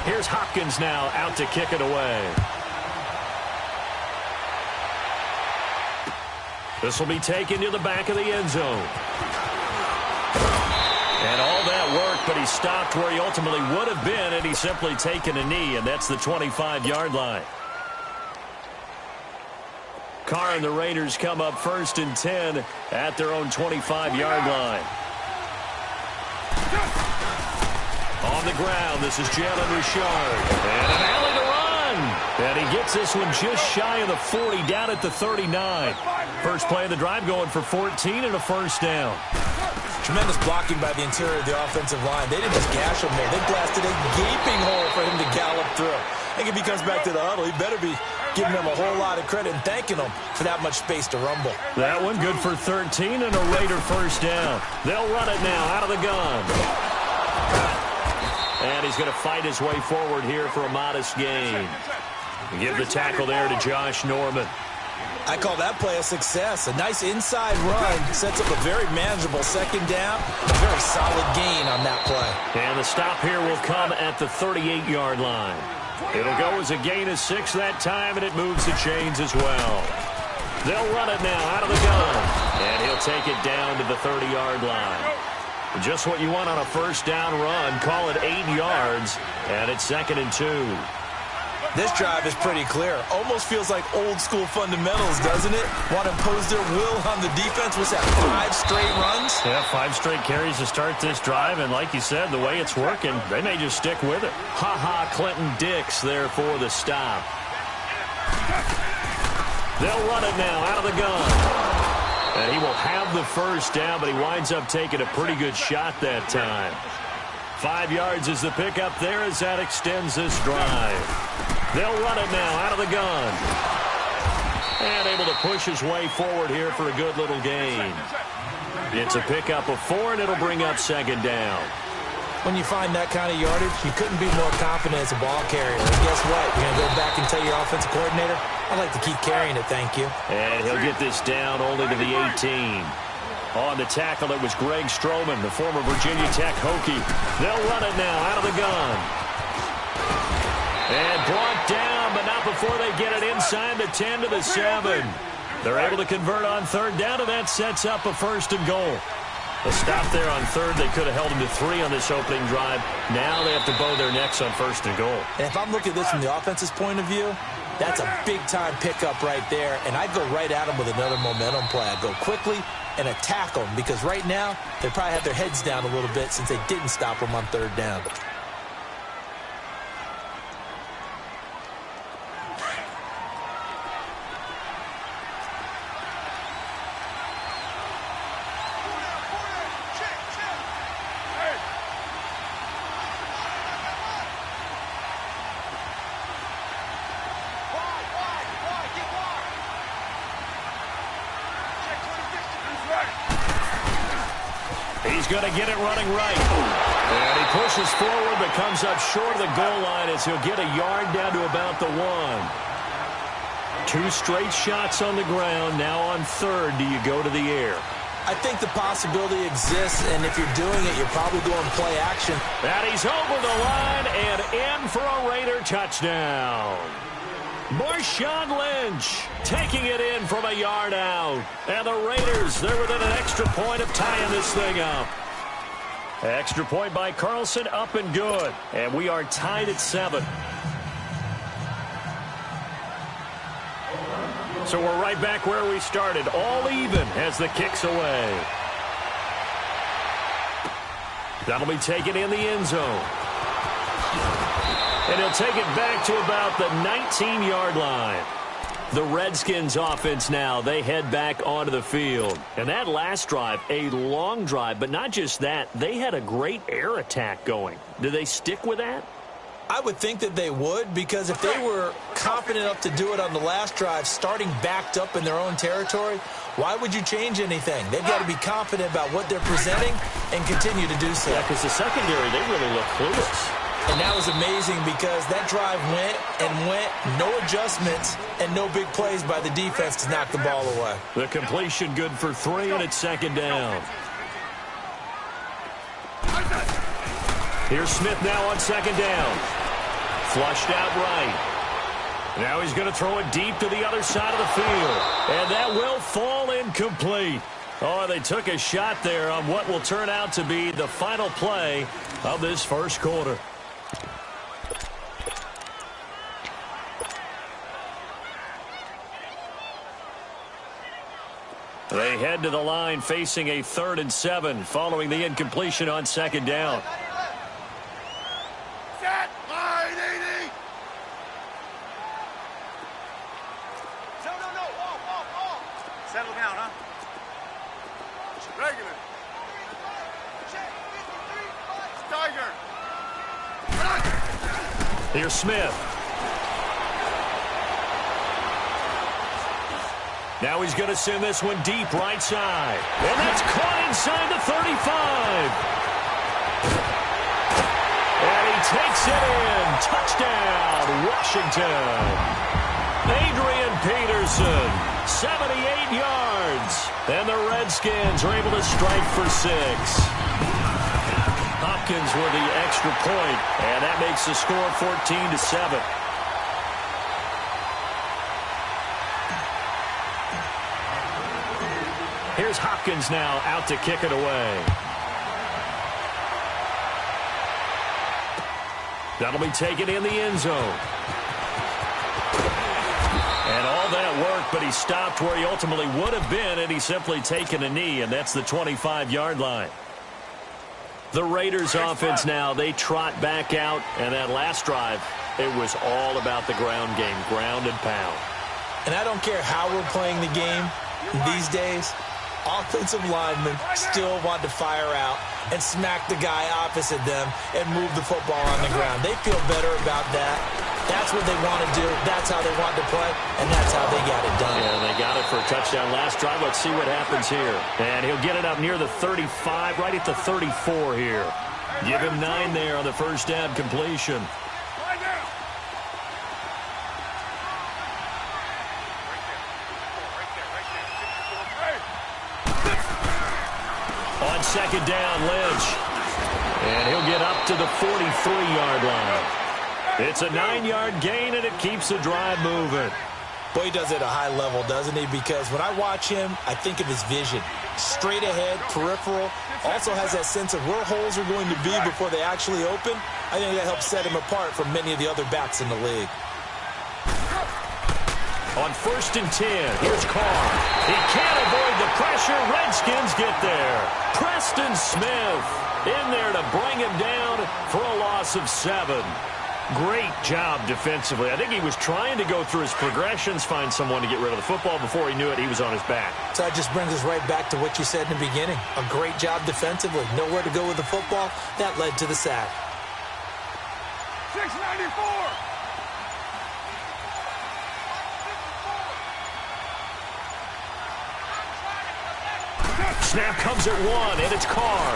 Here's Hopkins now out to kick it away. This will be taken to the back of the end zone. And all that work, but he stopped where he ultimately would have been, and he's simply taken a knee, and that's the 25-yard line. Carr and the Raiders come up 1st and 10 at their own 25-yard line. On the ground, this is Jalen Richard. And an alley to run. And he gets this one just shy of the 40, down at the 39. First play of the drive going for 14 and a 1st down.
Tremendous blocking by the interior of the offensive line. They didn't just gash him there. They blasted a gaping hole for him to gallop through. I think if he comes back to the huddle, he better be giving them a whole lot of credit and thanking them for that much space to rumble.
That one good for 13 and a Raider first down. They'll run it now out of the gun. And he's going to fight his way forward here for a modest gain. Give the tackle there to Josh Norman.
I call that play a success. A nice inside run sets up a very manageable second down. A very solid gain on that play.
And the stop here will come at the 38-yard line. It'll go as a gain of 6 that time, and it moves the chains as well. They'll run it now out of the gun. And he'll take it down to the 30-yard line. Just what you want on a first down run. Call it 8 yards, and it's 2nd and 2.
This drive is pretty clear. Almost feels like old-school fundamentals, doesn't it? Want to impose their will on the defense. Was that 5 straight runs?
Yeah, 5 straight carries to start this drive, and like you said, the way it's working, they may just stick with it. Ha-ha, Clinton Dix there for the stop. They'll run it now out of the gun. And he will have the first down, but he winds up taking a pretty good shot that time. 5 yards is the pickup there as that extends this drive. They'll run it now out of the gun. And able to push his way forward here for a good little gain. It's a pickup of 4, and it'll bring up 2nd down.
When you find that kind of yardage, you couldn't be more confident as a ball carrier. And guess what? You're going to go back and tell your offensive coordinator, I'd like to keep carrying it, thank you.
And he'll get this down only to the 18. On the tackle, it was Greg Stroman, the former Virginia Tech Hokie. They'll run it now out of the gun. And brought down, but not before they get it inside the 10 to the 7. They're able to convert on 3rd down, and that sets up a 1st and goal. A stop there on 3rd. They could have held him to 3 on this opening drive. Now they have to bow their necks on 1st and goal.
And if I'm looking at this from the offense's point of view, that's a big-time pickup right there, and I'd go right at him with another momentum play. I'd go quickly and attack them, because right now they probably have their heads down a little bit since they didn't stop them on 3rd down.
He's going to get it running right. And he pushes forward but comes up short of the goal line as he'll get a yard down to about the 1. 2 straight shots on the ground. Now on 3rd, do you go to the air?
I think the possibility exists, and if you're doing it, you're probably going play action.
And he's over the line and in for a Raider touchdown. Marshawn Lynch taking it in from a yard out. And the Raiders, they're within an extra point of tying this thing up. Extra point by Carlson, up and good. And we are tied at 7. So we're right back where we started, all even as the kick's away. That'll be taken in the end zone. And he'll take it back to about the 19-yard line. The Redskins offense now, they head back onto the field. And that last drive, a long drive, but not just that, they had a great air attack going. Do they stick with that?
I would think that they would, because if they were confident enough to do it on the last drive, starting backed up in their own territory, why would you change anything? They've got to be confident about what they're presenting and continue to do so.
Yeah, because the secondary, they really look clueless.
And that was amazing because that drive went and went, no adjustments, and no big plays by the defense to knock the ball away.
The completion good for 3, and it's 2nd down. Here's Smith now on 2nd down. Flushed out right. Now he's going to throw it deep to the other side of the field. And that will fall incomplete. Oh, they took a shot there on what will turn out to be the final play of this first quarter. They head to the line facing a 3rd and 7 following the incompletion on 2nd down.
Set, line 80. No. Wall. Settle down, huh? Regular.
Here's Smith. Now he's going to send this one deep right side. And that's caught inside the 35. And he takes it in. Touchdown, Washington. Adrian Peterson, 78 yards. And the Redskins are able to strike for 6. Hopkins with the extra point, and that makes the score 14-7. Here's Hopkins now out to kick it away. That'll be taken in the end zone. And all that work, but he stopped where he ultimately would have been, and he's simply taken a knee, and that's the 25-yard line. The Raiders offense now, they trot back out, and that last drive, it was all about the ground game, ground and pound.
And I don't care how we're playing the game these days, offensive linemen still want to fire out and smack the guy opposite them and move the football on the ground. They feel better about that. That's what they want to do. That's how they want to play, and that's how they got it done.
Yeah, they got it for a touchdown last drive. Let's see what happens here. And he'll get it up near the 35, right at the 34 here. Give him 9 there on the first down completion. On second down, Lynch. And he'll get up to the 43-yard line. It's a 9-yard gain, and it keeps the drive moving.
Boy, he does it at a high level, doesn't he? Because when I watch him, I think of his vision. Straight ahead, peripheral. Also has that sense of where holes are going to be before they actually open. I think that helps set him apart from many of the other backs in the league.
On 1st and 10, here's Carr. He can't avoid the pressure. Redskins get there. Preston Smith in there to bring him down for a loss of 7. Great job defensively. I think he was trying to go through his progressions, find someone to get rid of the football. Before he knew it, he was on his back.
So that just brings us right back to what you said in the beginning. A great job defensively. Nowhere to go with the football. That led to the sack.
694.
Snap comes at 1, and it's Carr.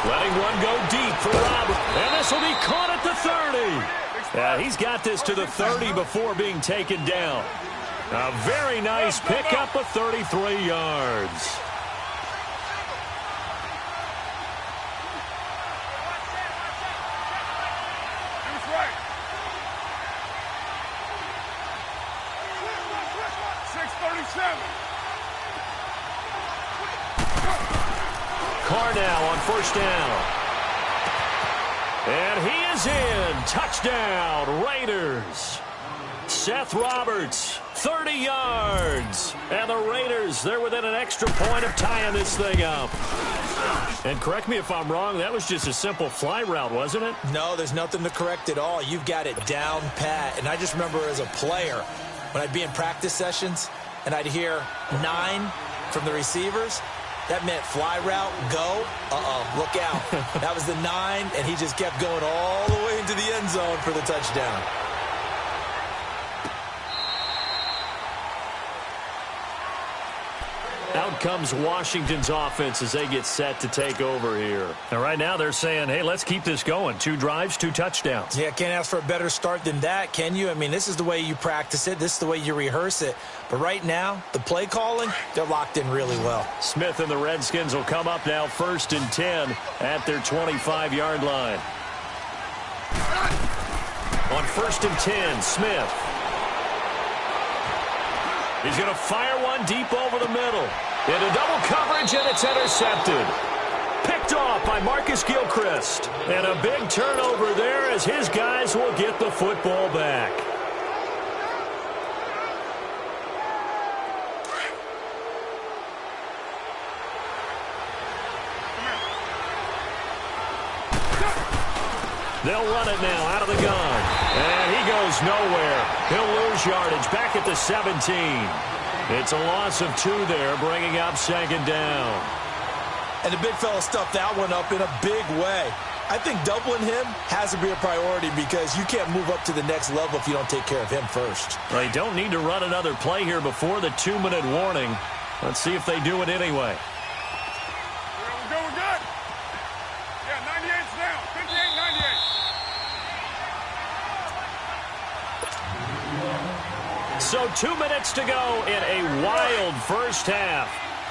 Letting one go deep for Robert. And this will be caught at the 30. He's got this to the 30 before being taken down. A very nice pickup of 33 yards. Carr now on 1st down. And he is in. Touchdown, Raiders. Seth Roberts, 30 yards. And the Raiders, they're within an extra point of tying this thing up. And correct me if I'm wrong, that was just a simple fly route, wasn't it?
No, there's nothing to correct at all. You've got it down pat. And I just remember as a player, when I'd be in practice sessions and I'd hear 9 from the receivers, that meant fly route, go, look out. That was the 9, and he just kept going all the way into the end zone for the touchdown.
Out comes Washington's offense as they get set to take over here. And right now they're saying, hey, let's keep this going. 2 drives, 2 touchdowns.
Yeah, can't ask for a better start than that, can you? I mean, this is the way you practice it. This is the way you rehearse it. But right now, the play calling, they're locked in really well.
Smith and the Redskins will come up now 1st and 10 at their 25-yard line. On 1st and 10, Smith. He's going to fire one deep over the middle. Into double coverage, and it's intercepted. Picked off by Marcus Gilchrist. And a big turnover there as his guys will get the football back. They'll run it now out of the gun. And he goes nowhere. He'll lose yardage back at the 17. It's a loss of 2 there, bringing up 2nd down.
And the big fella stuffed that one up in a big way. I think doubling him has to be a priority because you can't move up to the next level if you don't take care of him first.
Well, you don't need to run another play here before the 2-minute warning. Let's see if they do it anyway.
We're good. Yeah, 98's down. 58-98.
So 2 minutes to go in a wild first half.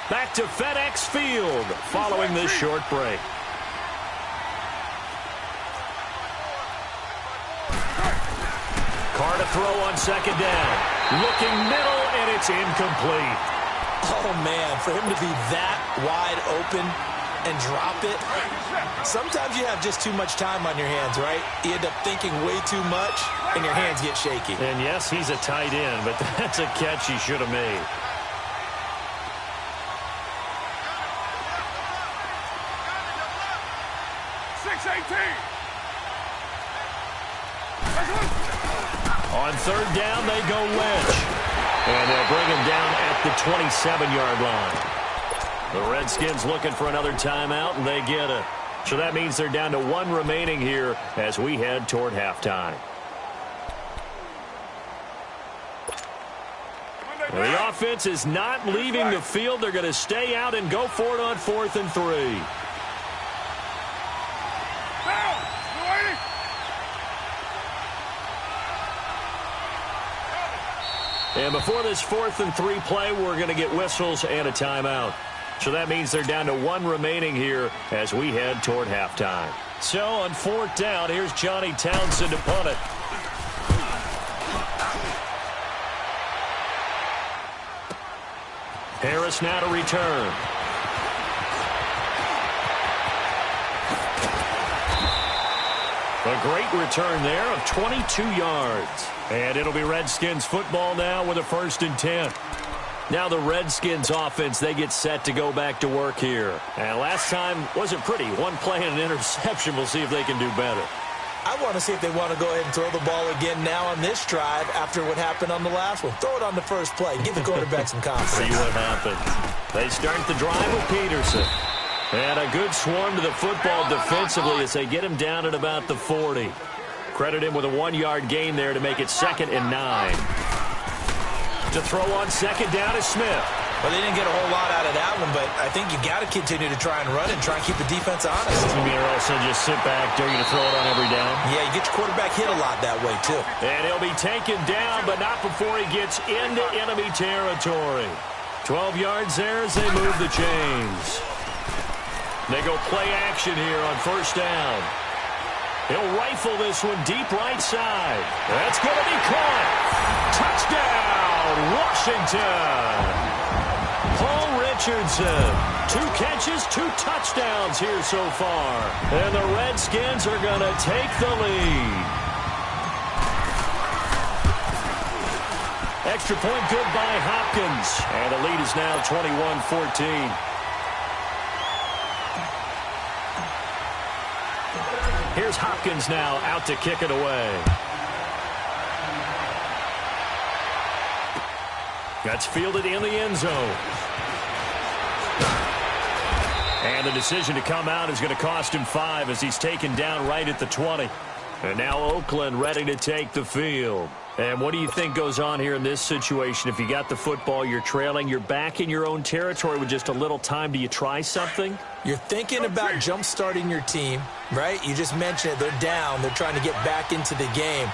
Back to FedEx Field following this short break. Carr to throw on second down. Looking middle, and it's incomplete.
Oh, man, for him to be that wide open and drop it. Sometimes you have just too much time on your hands, right? You end up thinking way too much, and your hands get shaky.
And yes, he's a tight end, but that's a catch he should have made. On third down, they go Lynch. And they'll bring him down at the 27-yard line. The Redskins looking for another timeout, and they get it. So that means they're down to 1 remaining here as we head toward halftime. Well, the offense is not leaving the field. They're going to stay out and go for it on 4th and 3. And before this 4th and 3 play, we're going to get whistles and a timeout. So that means they're down to 1 remaining here as we head toward halftime. So on 4th down, here's Johnny Townsend to punt it. Harris now to return. A great return there of 22 yards. And it'll be Redskins football now with a 1st and 10. Now the Redskins offense, they get set to go back to work here. And last time wasn't pretty. 1 play and an interception. We'll see if they can do better.
I want to see if they want to go ahead and throw the ball again now on this drive after what happened on the last one. Throw it on the first play. Give the quarterback some confidence.
See what happens. They start the drive with Peterson. And a good swarm to the football defensively as they get him down at about the 40. Credit him with a 1-yard gain there to make it 2nd and 9. To throw on second down is Smith.
Well, they didn't get a whole lot out of that one, but I think you got to continue to try and run and try and keep the defense honest.
You mean also just sit back, dare you to throw it on every down?
Yeah, you get your quarterback hit a lot that way, too.
And he'll be taken down, but not before he gets into enemy territory. 12 yards there as they move the chains. They go play action here on 1st down. He'll rifle this one deep right side. That's going to be caught. Touchdown, Washington. Paul Richardson. 2 catches, 2 touchdowns here so far. And the Redskins are going to take the lead. Extra point good by Hopkins. And the lead is now 21-14. Here's Hopkins now out to kick it away. That's fielded in the end zone. And the decision to come out is going to cost him 5 as he's taken down right at the 20. And now Oakland ready to take the field. And what do you think goes on here in this situation? If you got the football, you're trailing, you're back in your own territory with just a little time. Do you try something?
You're thinking about jump-starting your team, right? You just mentioned it. They're down. They're trying to get back into the game.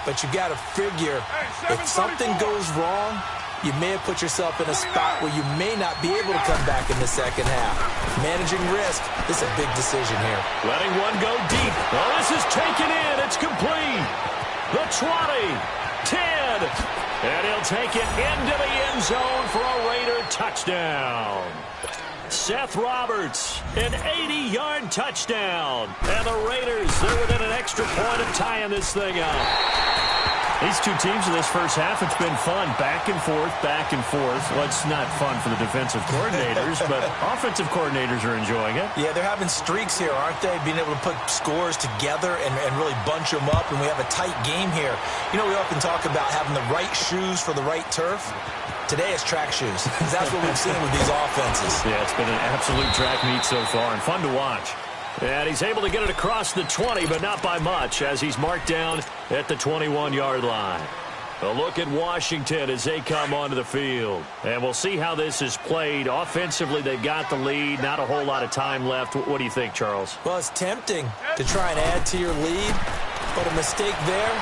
But you got to figure if something goes wrong, you may have put yourself in a spot where you may not be able to come back in the second half. Managing risk, this is a big decision here.
Letting one go deep. Oh, this is taken in. It's complete. The 20, 10, and he'll take it into the end zone for a Raider touchdown. Seth Roberts, an 80-yard touchdown. And the Raiders, they're within an extra point of tying this thing up. These two teams in this first half, it's been fun. Back and forth, back and forth. Well, it's not fun for the defensive coordinators, but offensive coordinators are enjoying it.
Yeah, they're having streaks here, aren't they? Being able to put scores together and really bunch them up, and we have a tight game here. You know, we often talk about having the right shoes for the right turf. Today it's track shoes. That's what we've seen with these offenses.
Yeah, it's been an absolute track meet so far and fun to watch. And he's able to get it across the 20, but not by much, as he's marked down at the 21-yard line. A look at Washington as they come onto the field. And we'll see how this is played. Offensively, they've got the lead. Not a whole lot of time left. What do you think, Charles?
Well, it's tempting to try and add to your lead, but a mistake there,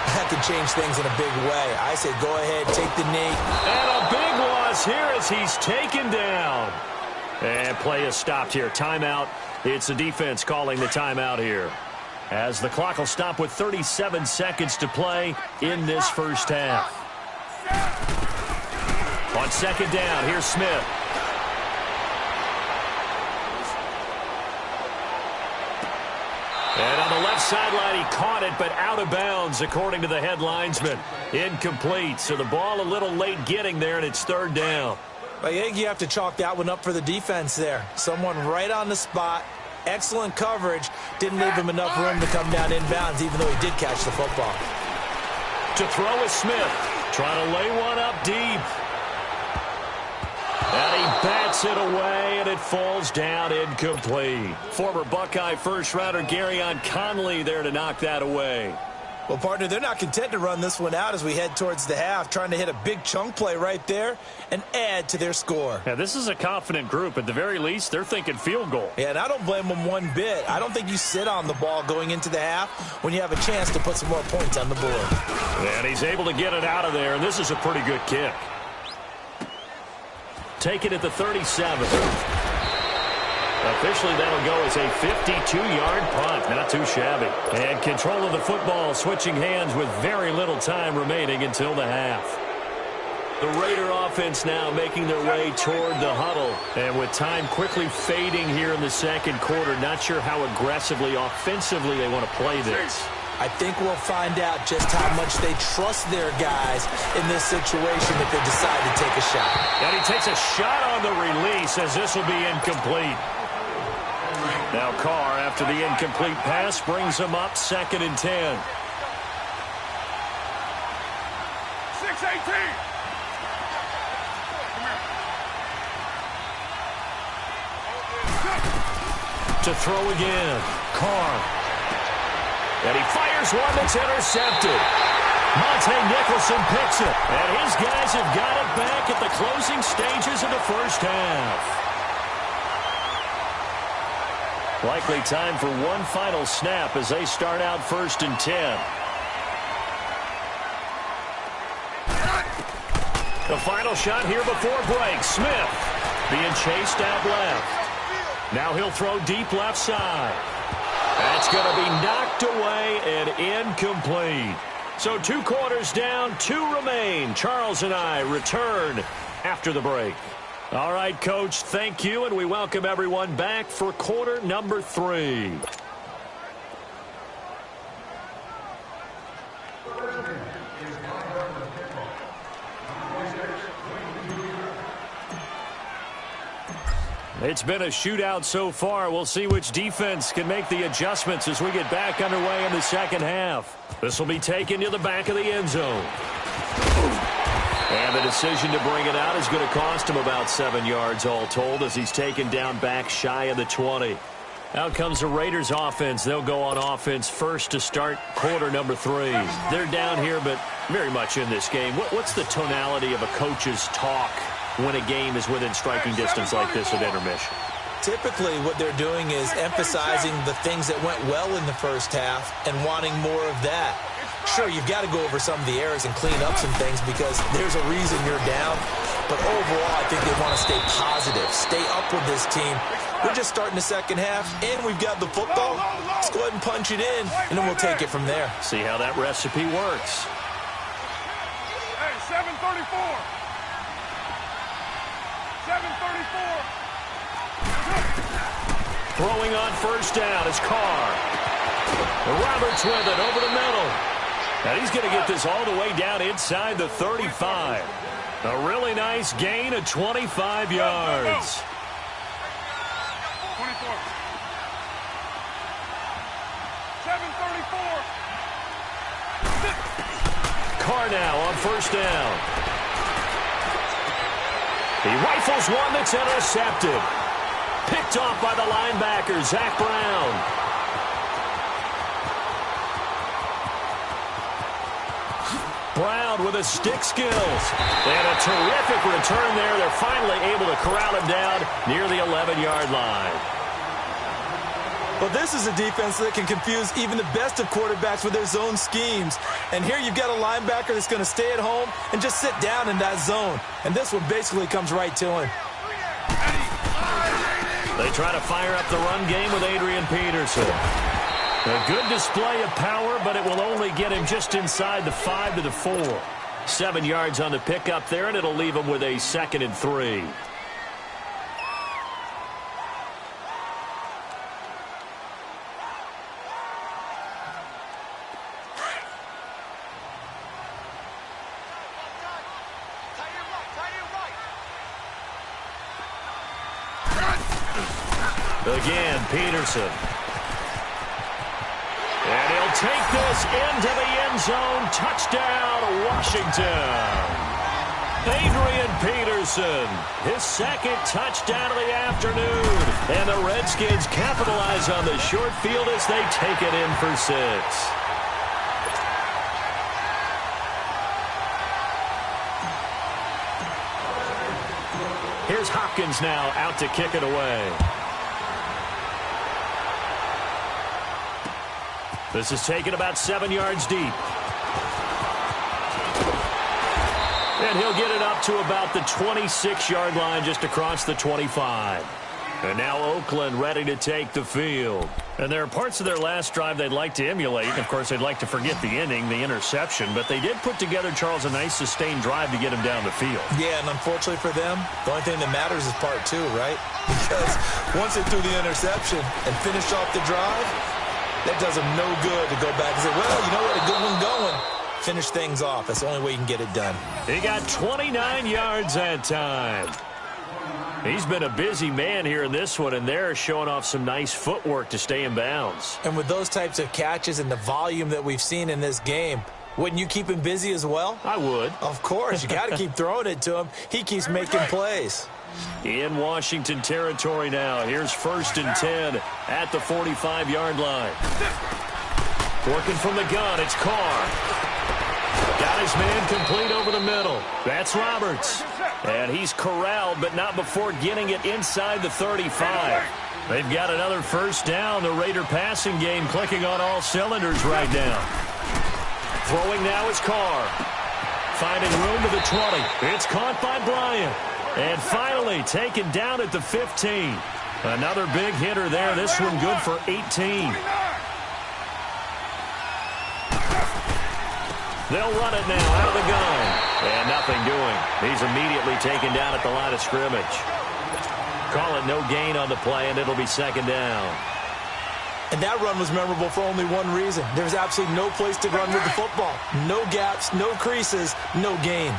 that could change things in a big way. I say go ahead, take the knee.
And a big loss here as he's taken down. And play is stopped here. Timeout. It's the defense calling the timeout here, as the clock will stop with 37 seconds to play in this first half. On second down, here's Smith. And on the left sideline, he caught it, but out of bounds, according to the head linesman. Incomplete, so the ball a little late getting there, and it's third down.
I think you have to chalk that one up for the defense there. Someone right on the spot. Excellent coverage. Didn't leave him enough room to come down inbounds, even though he did catch the football.
To throw is Smith. Trying to lay one up deep. And he bats it away, and it falls down incomplete. Former Buckeye first-rounder Garyon Conley there to knock that away.
Well, partner, they're not content to run this one out as we head towards the half, trying to hit a big chunk play right there and add to their score.
Yeah, this is a confident group. At the very least, they're thinking field goal.
Yeah, and I don't blame them one bit. I don't think you sit on the ball going into the half when you have a chance to put some more points on the board.
And he's able to get it out of there, and this is a pretty good kick. Take it at the 37. Officially, that'll go as a 52-yard punt. Not too shabby. And control of the football, switching hands with very little time remaining until the half. The Raider offense now making their way toward the huddle. And with time quickly fading here in the second quarter, not sure how aggressively, offensively they want to play this.
I think we'll find out just how much they trust their guys in this situation if they decide to take a shot.
And he takes a shot on the release as this will be incomplete. Now Carr, after the incomplete pass, brings him up 2nd and 10.
6-18.
To throw again, Carr. And he fires one that's intercepted. Monte Nicholson picks it. And his guys have got it back at the closing stages of the first half. Likely time for one final snap as they start out 1st and 10. The final shot here before break. Smith being chased out left. Now he'll throw deep left side. That's going to be knocked away and incomplete. So 2 quarters down, 2 remain. Charles and I return after the break. All right, Coach, thank you, and we welcome everyone back for quarter number 3. It's been a shootout so far. We'll see which defense can make the adjustments as we get back underway in the second half. This will be taken to the back of the end zone. And the decision to bring it out is going to cost him about 7 yards all told as he's taken down back shy of the 20. Out comes the Raiders offense. They'll go on offense first to start quarter number 3. They're down here but very much in this game. What's the tonality of a coach's talk when a game is within striking distance like this at intermission?
Typically what they're doing is emphasizing the things that went well in the first half and wanting more of that. Sure, you've got to go over some of the errors and clean up some things because there's a reason you're down. But overall, I think they want to stay positive, stay up with this team. We're just starting the second half, and we've got the football. Let's go ahead and punch it in, and then we'll take it from there.
See how that recipe works.
Hey, 7:34. 7:34.
Throwing on first down is Carr. Roberts with it over the middle. And he's going to get this all the way down inside the 35. A really nice gain of 25 yards.
24. 7:34.
Carr now on first down. He rifles one that's intercepted. Picked Picked off by the linebacker, Zach Brown. Brown with his stick skills. And a terrific return there. They're finally able to corral him down near the 11-yard line.
Well, this is a defense that can confuse even the best of quarterbacks with their zone schemes. And here you've got a linebacker that's going to stay at home and just sit down in that zone. And this one basically comes right to him.
They try to fire up the run game with Adrian Peterson. A good display of power, but it will only get him just inside the 5 to the 4. 7 yards on the pickup there, and it'll leave him with a 2nd and 3. Again, Peterson. And he'll take this into the end zone. Touchdown, Washington. Adrian Peterson, his 2nd touchdown of the afternoon. And the Redskins capitalize on the short field as they take it in for 6. Here's Hopkins now out to kick it away. This is taken about 7 yards deep. And he'll get it up to about the 26-yard line just across the 25. And now Oakland ready to take the field. And there are parts of their last drive they'd like to emulate. Of course, they'd like to forget the inning, the interception. But they did put together, Charles, a nice sustained drive to get him down the field.
Yeah, and unfortunately for them, the only thing that matters is part 2, right? Because once they threw the interception and finished off the drive, that does them no good to go back and say, well, you know what, a good one going. Finish things off. That's the only way you can get it done.
He got 29 yards that time. He's been a busy man here in this one, and they're showing off some nice footwork to stay in bounds.
And with those types of catches and the volume that we've seen in this game, wouldn't you keep him busy as well?
I would.
Of course. You got to keep throwing it to him. He keeps making plays.
In Washington territory now. Here's 1st and 10 at the 45-yard line. Working from the gun, it's Carr. Got his man complete over the middle. That's Roberts. And he's corralled, but not before getting it inside the 35. They've got another 1st down. The Raider passing game clicking on all cylinders right now. Throwing now is Carr. Finding room to the 20. It's caught by Bryant. And finally taken down at the 15. Another big hitter there. This one good for 18. They'll run it now out of the gun. And nothing doing. He's immediately taken down at the line of scrimmage. Call it no gain on the play, and it'll be 2nd down.
And that run was memorable for only one reason. There's absolutely no place to run with the football. No gaps, no creases, no gain.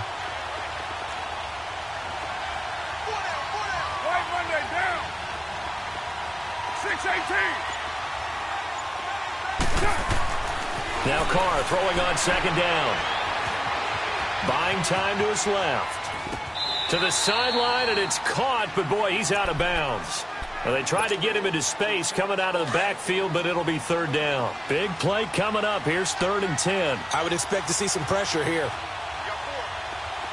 Now Carr throwing on 2nd down. Buying time to his left. To the sideline, and it's caught, but boy, he's out of bounds. Well, they tried to get him into space coming out of the backfield, but it'll be 3rd down. Big play coming up. Here's 3rd and 10.
I would expect to see some pressure here.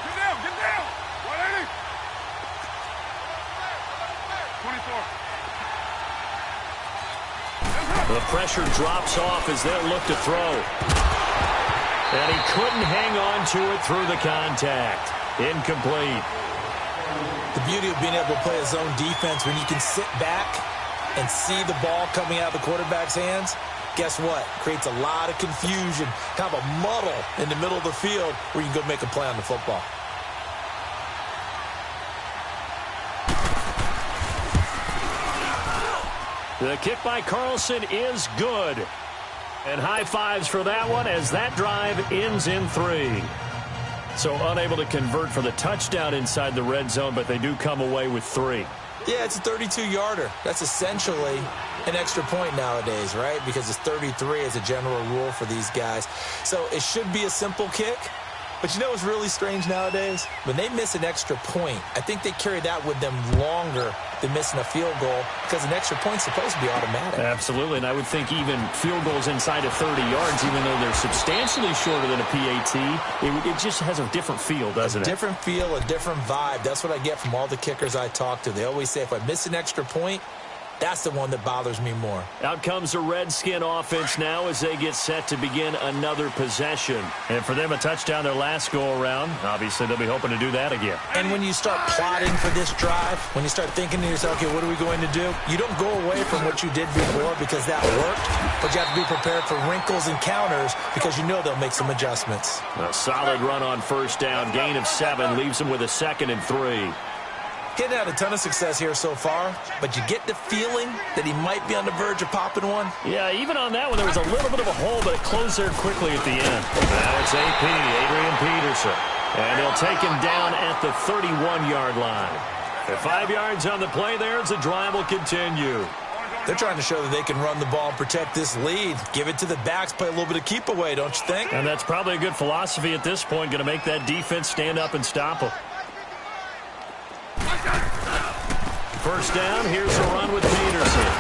Get down, get down. 180. 24.
The pressure drops off as they'll look to throw. And he couldn't hang on to it through the contact. Incomplete.
The beauty of being able to play a zone defense when you can sit back and see the ball coming out of the quarterback's hands, guess what? Creates a lot of confusion, kind of a muddle in the middle of the field where you can go make a play on the football.
The kick by Carlson is good. And high fives for that one as that drive ends in 3. So unable to convert for the touchdown inside the red zone, but they do come away with 3.
Yeah, it's a 32-yarder. That's essentially an extra point nowadays, right? Because it's 33 as a general rule for these guys. So it should be a simple kick, But you know what's really strange nowadays? When they miss an extra point, I think they carry that with them longer than missing a field goal because an extra point's supposed to be automatic.
Absolutely, and I would think even field goals inside of 30 yards, even though they're substantially shorter than a PAT, it just has a different feel, doesn't it?
A different feel, a different vibe. That's what I get from all the kickers I talk to. They always say if I miss an extra point, that's the one that bothers me more.
Out comes the Redskin offense now as they get set to begin another possession. And for them, a touchdown their last go-around. Obviously, they'll be hoping to do that again.
And when you start plotting for this drive, when you start thinking to yourself, okay, what are we going to do? You don't go away from what you did before because that worked, but you have to be prepared for wrinkles and counters because you know they'll make some adjustments.
A solid run on first down. Gain of 7 leaves them with a 2nd and 3.
Getting had a ton of success here so far, but you get the feeling that he might be on the verge of popping one.
Yeah, even on that one, there was a little bit of a hole, but it closed there quickly at the end. Now it's AP, Adrian Peterson. And he'll take him down at the 31-yard line. At 5 yards on the play there, as the drive will continue.
They're trying to show that they can run the ball and protect this lead. Give it to the backs, play a little bit of keep away, don't you think?
And that's probably a good philosophy at this point, going to make that defense stand up and stop them. First down, here's a run with Peterson.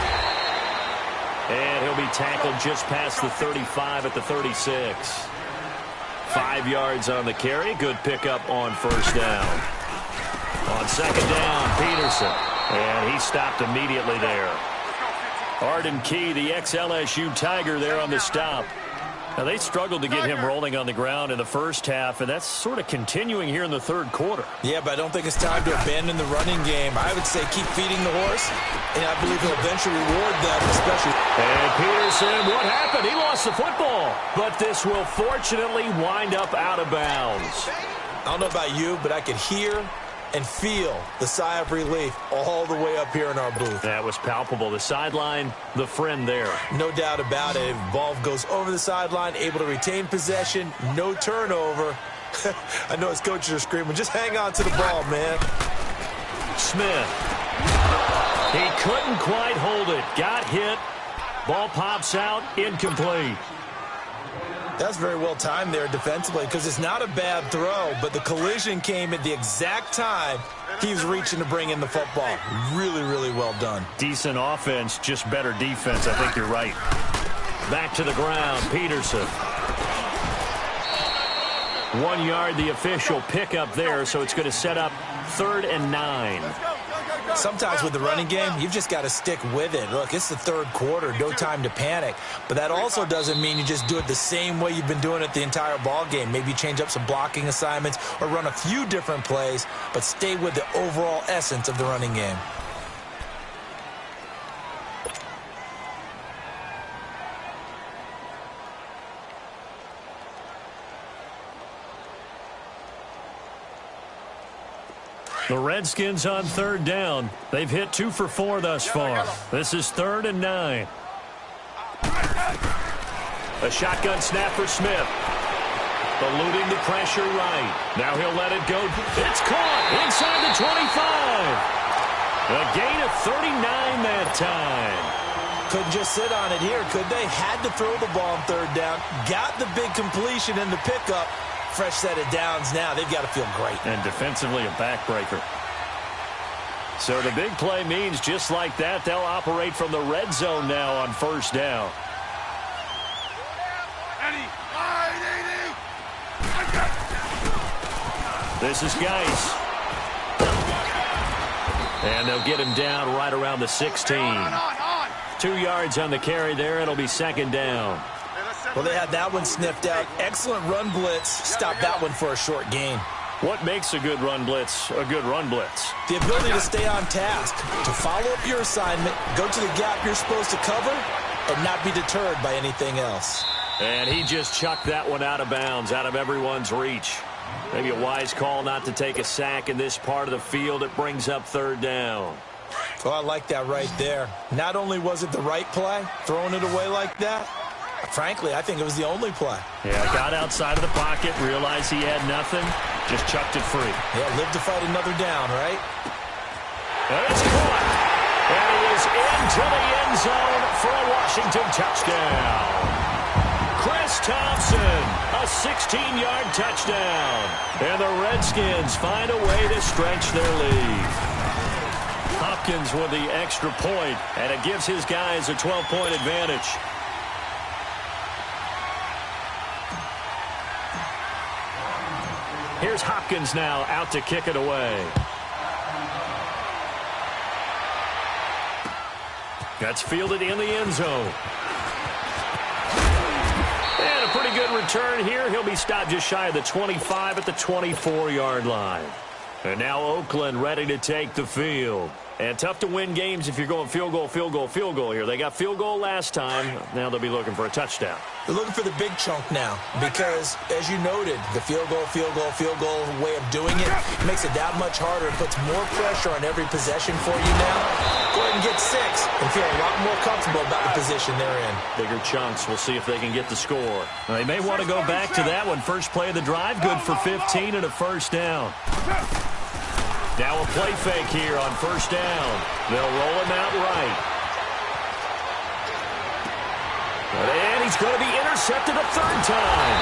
And he'll be tackled just past the 35 at the 36. 5 yards on the carry. Good pickup on first down. On second down, Peterson. And he stopped immediately there. Arden Key, the ex-LSU Tiger, there on the stop. Now, they struggled to get him rolling on the ground in the first half, and that's sort of continuing here in the third quarter.
Yeah, but I don't think it's time to abandon the running game. I would say keep feeding the horse, and I believe he'll eventually reward that, especially.
And Peterson, what happened? He lost the football, but this will fortunately wind up out of bounds.
I don't know about you, but I could hear and feel the sigh of relief all the way up here in our booth.
That was palpable. The sideline, the friend there.
No doubt about it. Ball goes over the sideline, able to retain possession, no turnover. I know his coaches are screaming, just hang on to the ball, man.
Smith. He couldn't quite hold it. Got hit. Ball pops out, incomplete.
That's very well timed there defensively because it's not a bad throw, but the collision came at the exact time he was reaching to bring in the football. Really, really well done.
Decent offense, just better defense. I think you're right. Back to the ground, Peterson. 1 yard, the official pickup there, so it's going to set up 3rd and 9.
Sometimes with the running game, you've just got to stick with it. Look, it's the third quarter, no time to panic. But that also doesn't mean you just do it the same way you've been doing it the entire ball game. Maybe change up some blocking assignments or run a few different plays, but stay with the overall essence of the running game.
The Redskins on 3rd down. They've hit 2 for 4 thus far. This is 3rd and 9. A shotgun snap for Smith. Eluding the pressure right. Now he'll let it go. It's caught inside the 25. A gain of 39 that time.
Couldn't just sit on it here, could they? Had to throw the ball on 3rd down. Got the big completion in the pickup. Fresh set of downs now. They've got to feel great.
And defensively a backbreaker. So the big play means just like that, they'll operate from the red zone now on first down. This is Geis. And they'll get him down right around the 16. 2 yards on the carry there. It'll be 2nd down.
Well, they had that one sniffed out. Excellent run blitz. Stop that one for a short gain.
What makes a good run blitz a good run blitz?
The ability to stay on task, to follow up your assignment, go to the gap you're supposed to cover, and not be deterred by anything else.
And he just chucked that one out of bounds, out of everyone's reach. Maybe a wise call not to take a sack in this part of the field. It brings up 3rd down.
Well, I like that right there. Not only was it the right play, throwing it away like that, frankly, I think it was the only play.
Yeah, got outside of the pocket, realized he had nothing, just chucked it free.
Yeah, live to fight another down, right?
And it's caught. And he is into the end zone for a Washington touchdown. Chris Thompson, a 16-yard touchdown. And the Redskins find a way to stretch their lead. Hopkins with the extra point, and it gives his guys a 12-point advantage. Here's Hopkins now out to kick it away. That's fielded in the end zone. And a pretty good return here. He'll be stopped just shy of the 25 at the 24-yard line. And now Oakland ready to take the field. And tough to win games if you're going field goal, field goal, field goal here. They got field goal last time. Now they'll be looking for a touchdown.
They're looking for the big chunk now because, as you noted, the field goal way of doing it makes it that much harder. It puts more pressure on every possession for you now. Go ahead and get 6 and feel a lot more comfortable about the position they're in.
Bigger chunks. We'll see if they can get the score. Now, they may want to go back to that one. First play of the drive, good for 15 and a first down. Now a play fake here on first down. They'll roll him out right. And he's going to be intercepted a third time.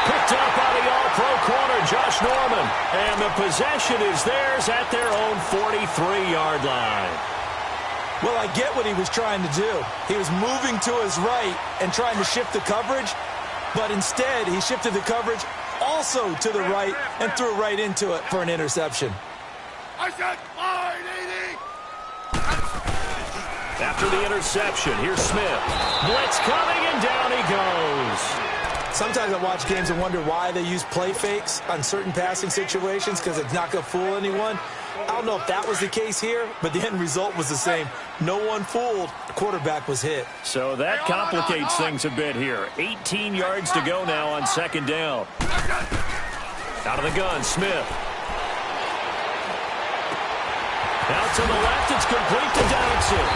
Picked up by the all-pro corner, Josh Norman. And the possession is theirs at their own 43-yard line.
Well, I get what he was trying to do. He was moving to his right and trying to shift the coverage, but instead he shifted the coverage also to the right and threw right into it for an interception.
I said 580.
After the interception, here's Smith. Blitz coming, and down he goes.
Sometimes I watch games and wonder why they use play fakes on certain passing situations because it's not going to fool anyone. I don't know if that was the case here, but the end result was the same. No one fooled. The quarterback was hit.
So that complicates things a bit here. 18 yards to go now on second down. Out of the gun, Smith. Out to the left, it's complete to Dodson.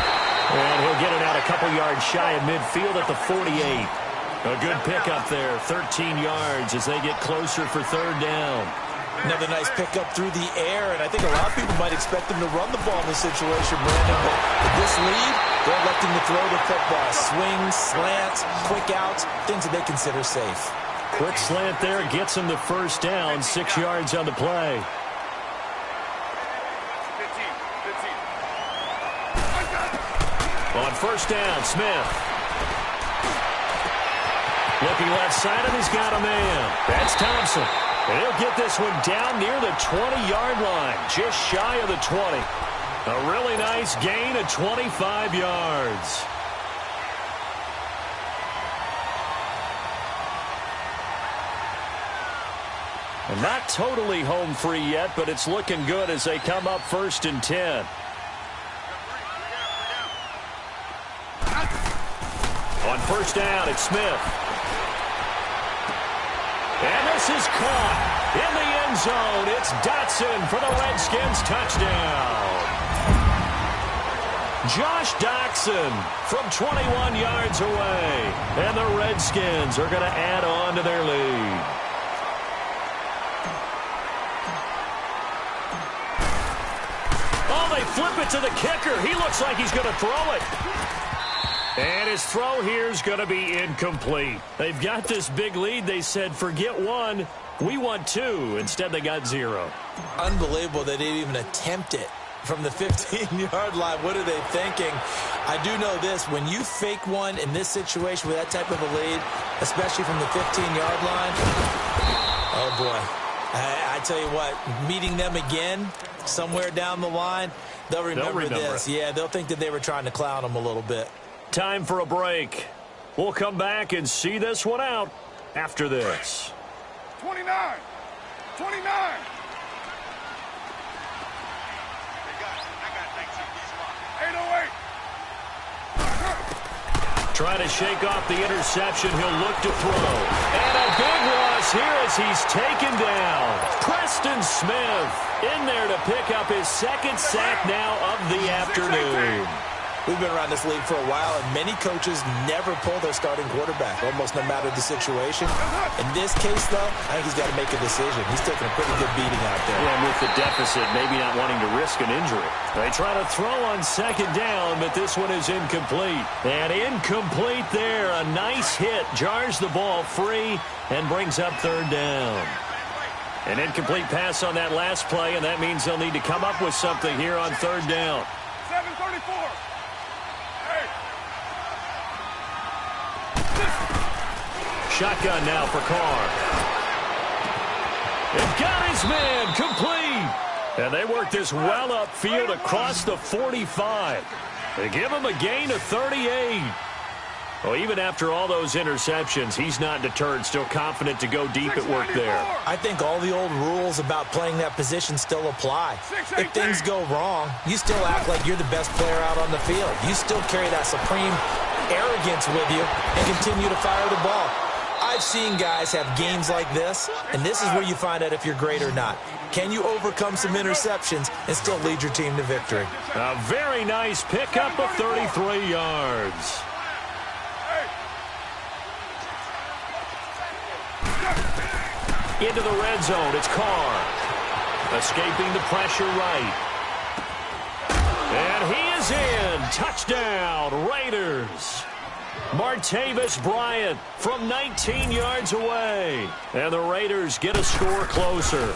And he'll get it out a couple yards shy of midfield at the 48. A good pickup there, 13 yards as they get closer for third down.
Another nice pickup through the air, and I think a lot of people might expect him to run the ball in this situation, Brandon. But with this lead, they're electing to throw the football. Swings, slants, quick outs, things that they consider safe.
Quick slant there gets him the first down, 6 yards on the play. On first down, Smith. Looking left side, and he's got a man. That's Thompson. And he'll get this one down near the 20-yard line, just shy of the 20. A really nice gain of 25 yards. And not totally home free yet, but it's looking good as they come up first and 10. On first down, it's Smith. And this is caught in the end zone. It's Dotson for the Redskins touchdown. Josh Dotson from 21 yards away. And the Redskins are going to add on to their lead. Oh, they flip it to the kicker. He looks like he's going to throw it. And his throw here is going to be incomplete. They've got this big lead. They said, forget one, we want 2. Instead, they got 0.
Unbelievable they didn't even attempt it from the 15-yard line. What are they thinking? I do know this. When you fake one in this situation with that type of a lead, especially from the 15-yard line, oh, boy. I tell you what, meeting them again somewhere down the line, they'll remember this. Yeah, they'll think that they were trying to clown them a little bit.
Time for a break. We'll come back and see this one out after this.
29. 29.
Trying to shake off the interception. He'll look to throw. And a big loss here as he's taken down. Preston Smith in there to pick up his second sack now of the afternoon.
We've been around this league for a while, and many coaches never pull their starting quarterback, almost no matter the situation. In this case, though, I think he's got to make a decision. He's taking a pretty good beating out there.
Yeah, and with the deficit, maybe not wanting to risk an injury. They try to throw on second down, but this one is incomplete. And incomplete there. A nice hit. Jars the ball free and brings up third down. An incomplete pass on that last play, and that means they'll need to come up with something here on third down.
7:34.
Shotgun now for Carr. And got his man complete. And they work this well upfield across the 45. They give him a gain of 38. Well, even after all those interceptions, he's not deterred, still confident to go deep at work there.
I think all the old rules about playing that position still apply. If things go wrong, you still act like you're the best player out on the field. You still carry that supreme arrogance with you and continue to fire the ball. I've seen guys have games like this, and this is where you find out if you're great or not. Can you overcome some interceptions and still lead your team to victory?
A very nice pickup of 33 yards. Into the red zone, it's Carr. Escaping the pressure right. And he is in. Touchdown, Raiders. Martavis Bryant from 19 yards away. And the Raiders get a score closer.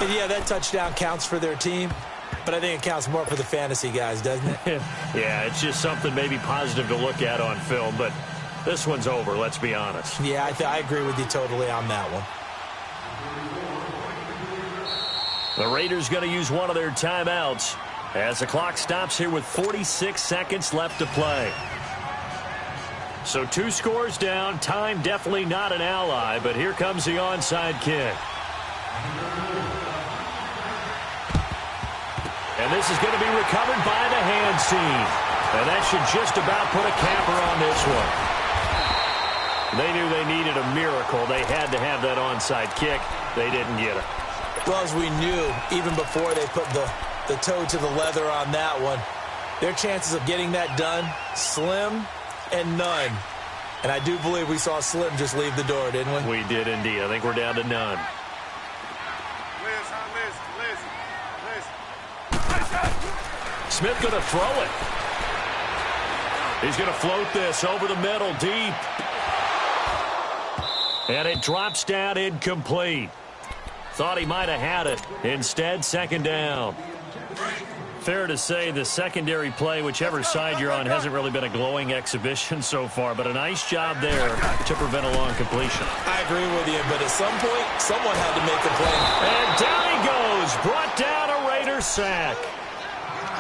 And yeah, that touchdown counts for their team, but I think it counts more for the fantasy guys, doesn't it?
Yeah, it's just something maybe positive to look at on film, but this one's over, let's be honest.
Yeah, I agree with you totally on that one.
The Raiders going to use one of their timeouts as the clock stops here with 46 seconds left to play. So 2 scores down. Time definitely not an ally, but here comes the onside kick. And this is going to be recovered by the hands team. And that should just about put a capper on this one. They knew they needed a miracle. They had to have that onside kick. They didn't get it.
Well, as we knew, even before they put the toe to the leather on that one, their chances of getting that done, slim and none. And I do believe we saw Slim just leave the door, didn't we?
We did indeed. I think we're down to none. Smith going to throw it. He's going to float this over the middle, deep. And it drops down incomplete. Thought he might have had it. Instead, second down. Fair to say the secondary play, whichever side you're on, hasn't really been a glowing exhibition so far, but a nice job there to prevent a long completion.
I agree with you, but at some point, someone had to make a play.
And down he goes. Brought down a Raider sack.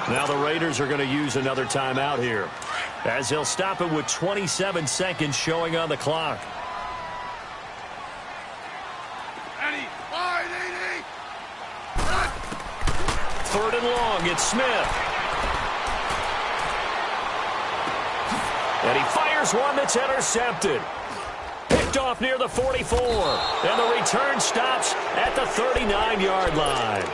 Now the Raiders are going to use another timeout here, as they'll stop it with 27 seconds showing on the clock. Third and long, it's Smith. And he fires one that's intercepted. Picked off near the 44. And the return stops at the 39-yard line.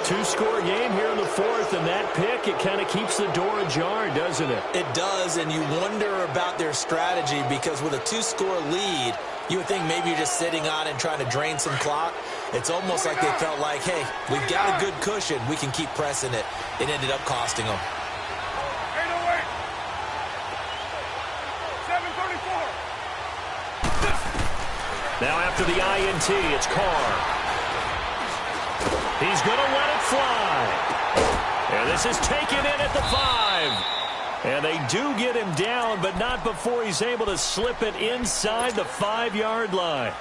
2-score game here in the fourth, and that pick, it kind of keeps the door ajar, doesn't it?
It does, and you wonder about their strategy, because with a 2-score lead, you would think maybe you're just sitting on and trying to drain some clock. It's almost like they felt like, hey, we've got a good cushion. We can keep pressing it. It ended up costing them.
7:34.
Now after the INT, it's Carr. He's going to let it fly. And this is taken in at the 5. And they do get him down, but not before he's able to slip it inside the 5-yard line.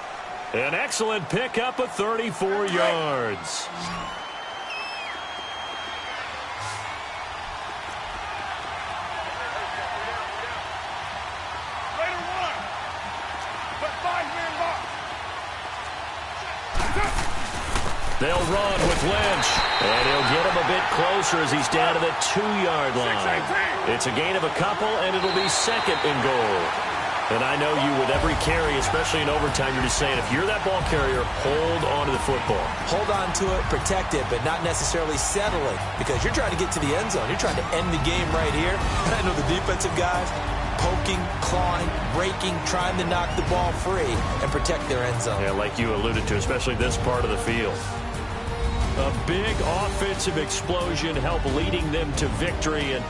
An excellent pickup of 34 yards. They'll run with Lynch, and he'll get him a bit closer as he's down to the 2-yard line. It's a gain of a couple, and it'll be second and goal. And I know you with every carry, especially in overtime, you're just saying if you're that ball carrier, hold on to the football.
Hold on to it, protect it, but not necessarily settle it because you're trying to get to the end zone. You're trying to end the game right here. And I know the defensive guys poking, clawing, breaking, trying to knock the ball free and protect their end zone.
Yeah, like you alluded to, especially this part of the field. A big offensive explosion helped leading them to victory, and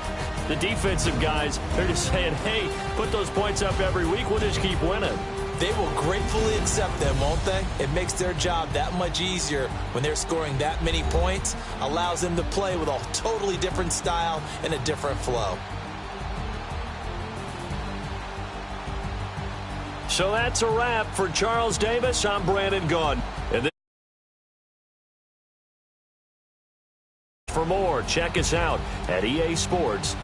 the defensive guys, they're just saying, hey, put those points up every week, we'll just keep winning.
They will gratefully accept them, won't they? It makes their job that much easier when they're scoring that many points, allows them to play with a totally different style and a different flow.
So that's a wrap for Charles Davis. I'm Brandon Gunn. And for more, check us out at EA Sports.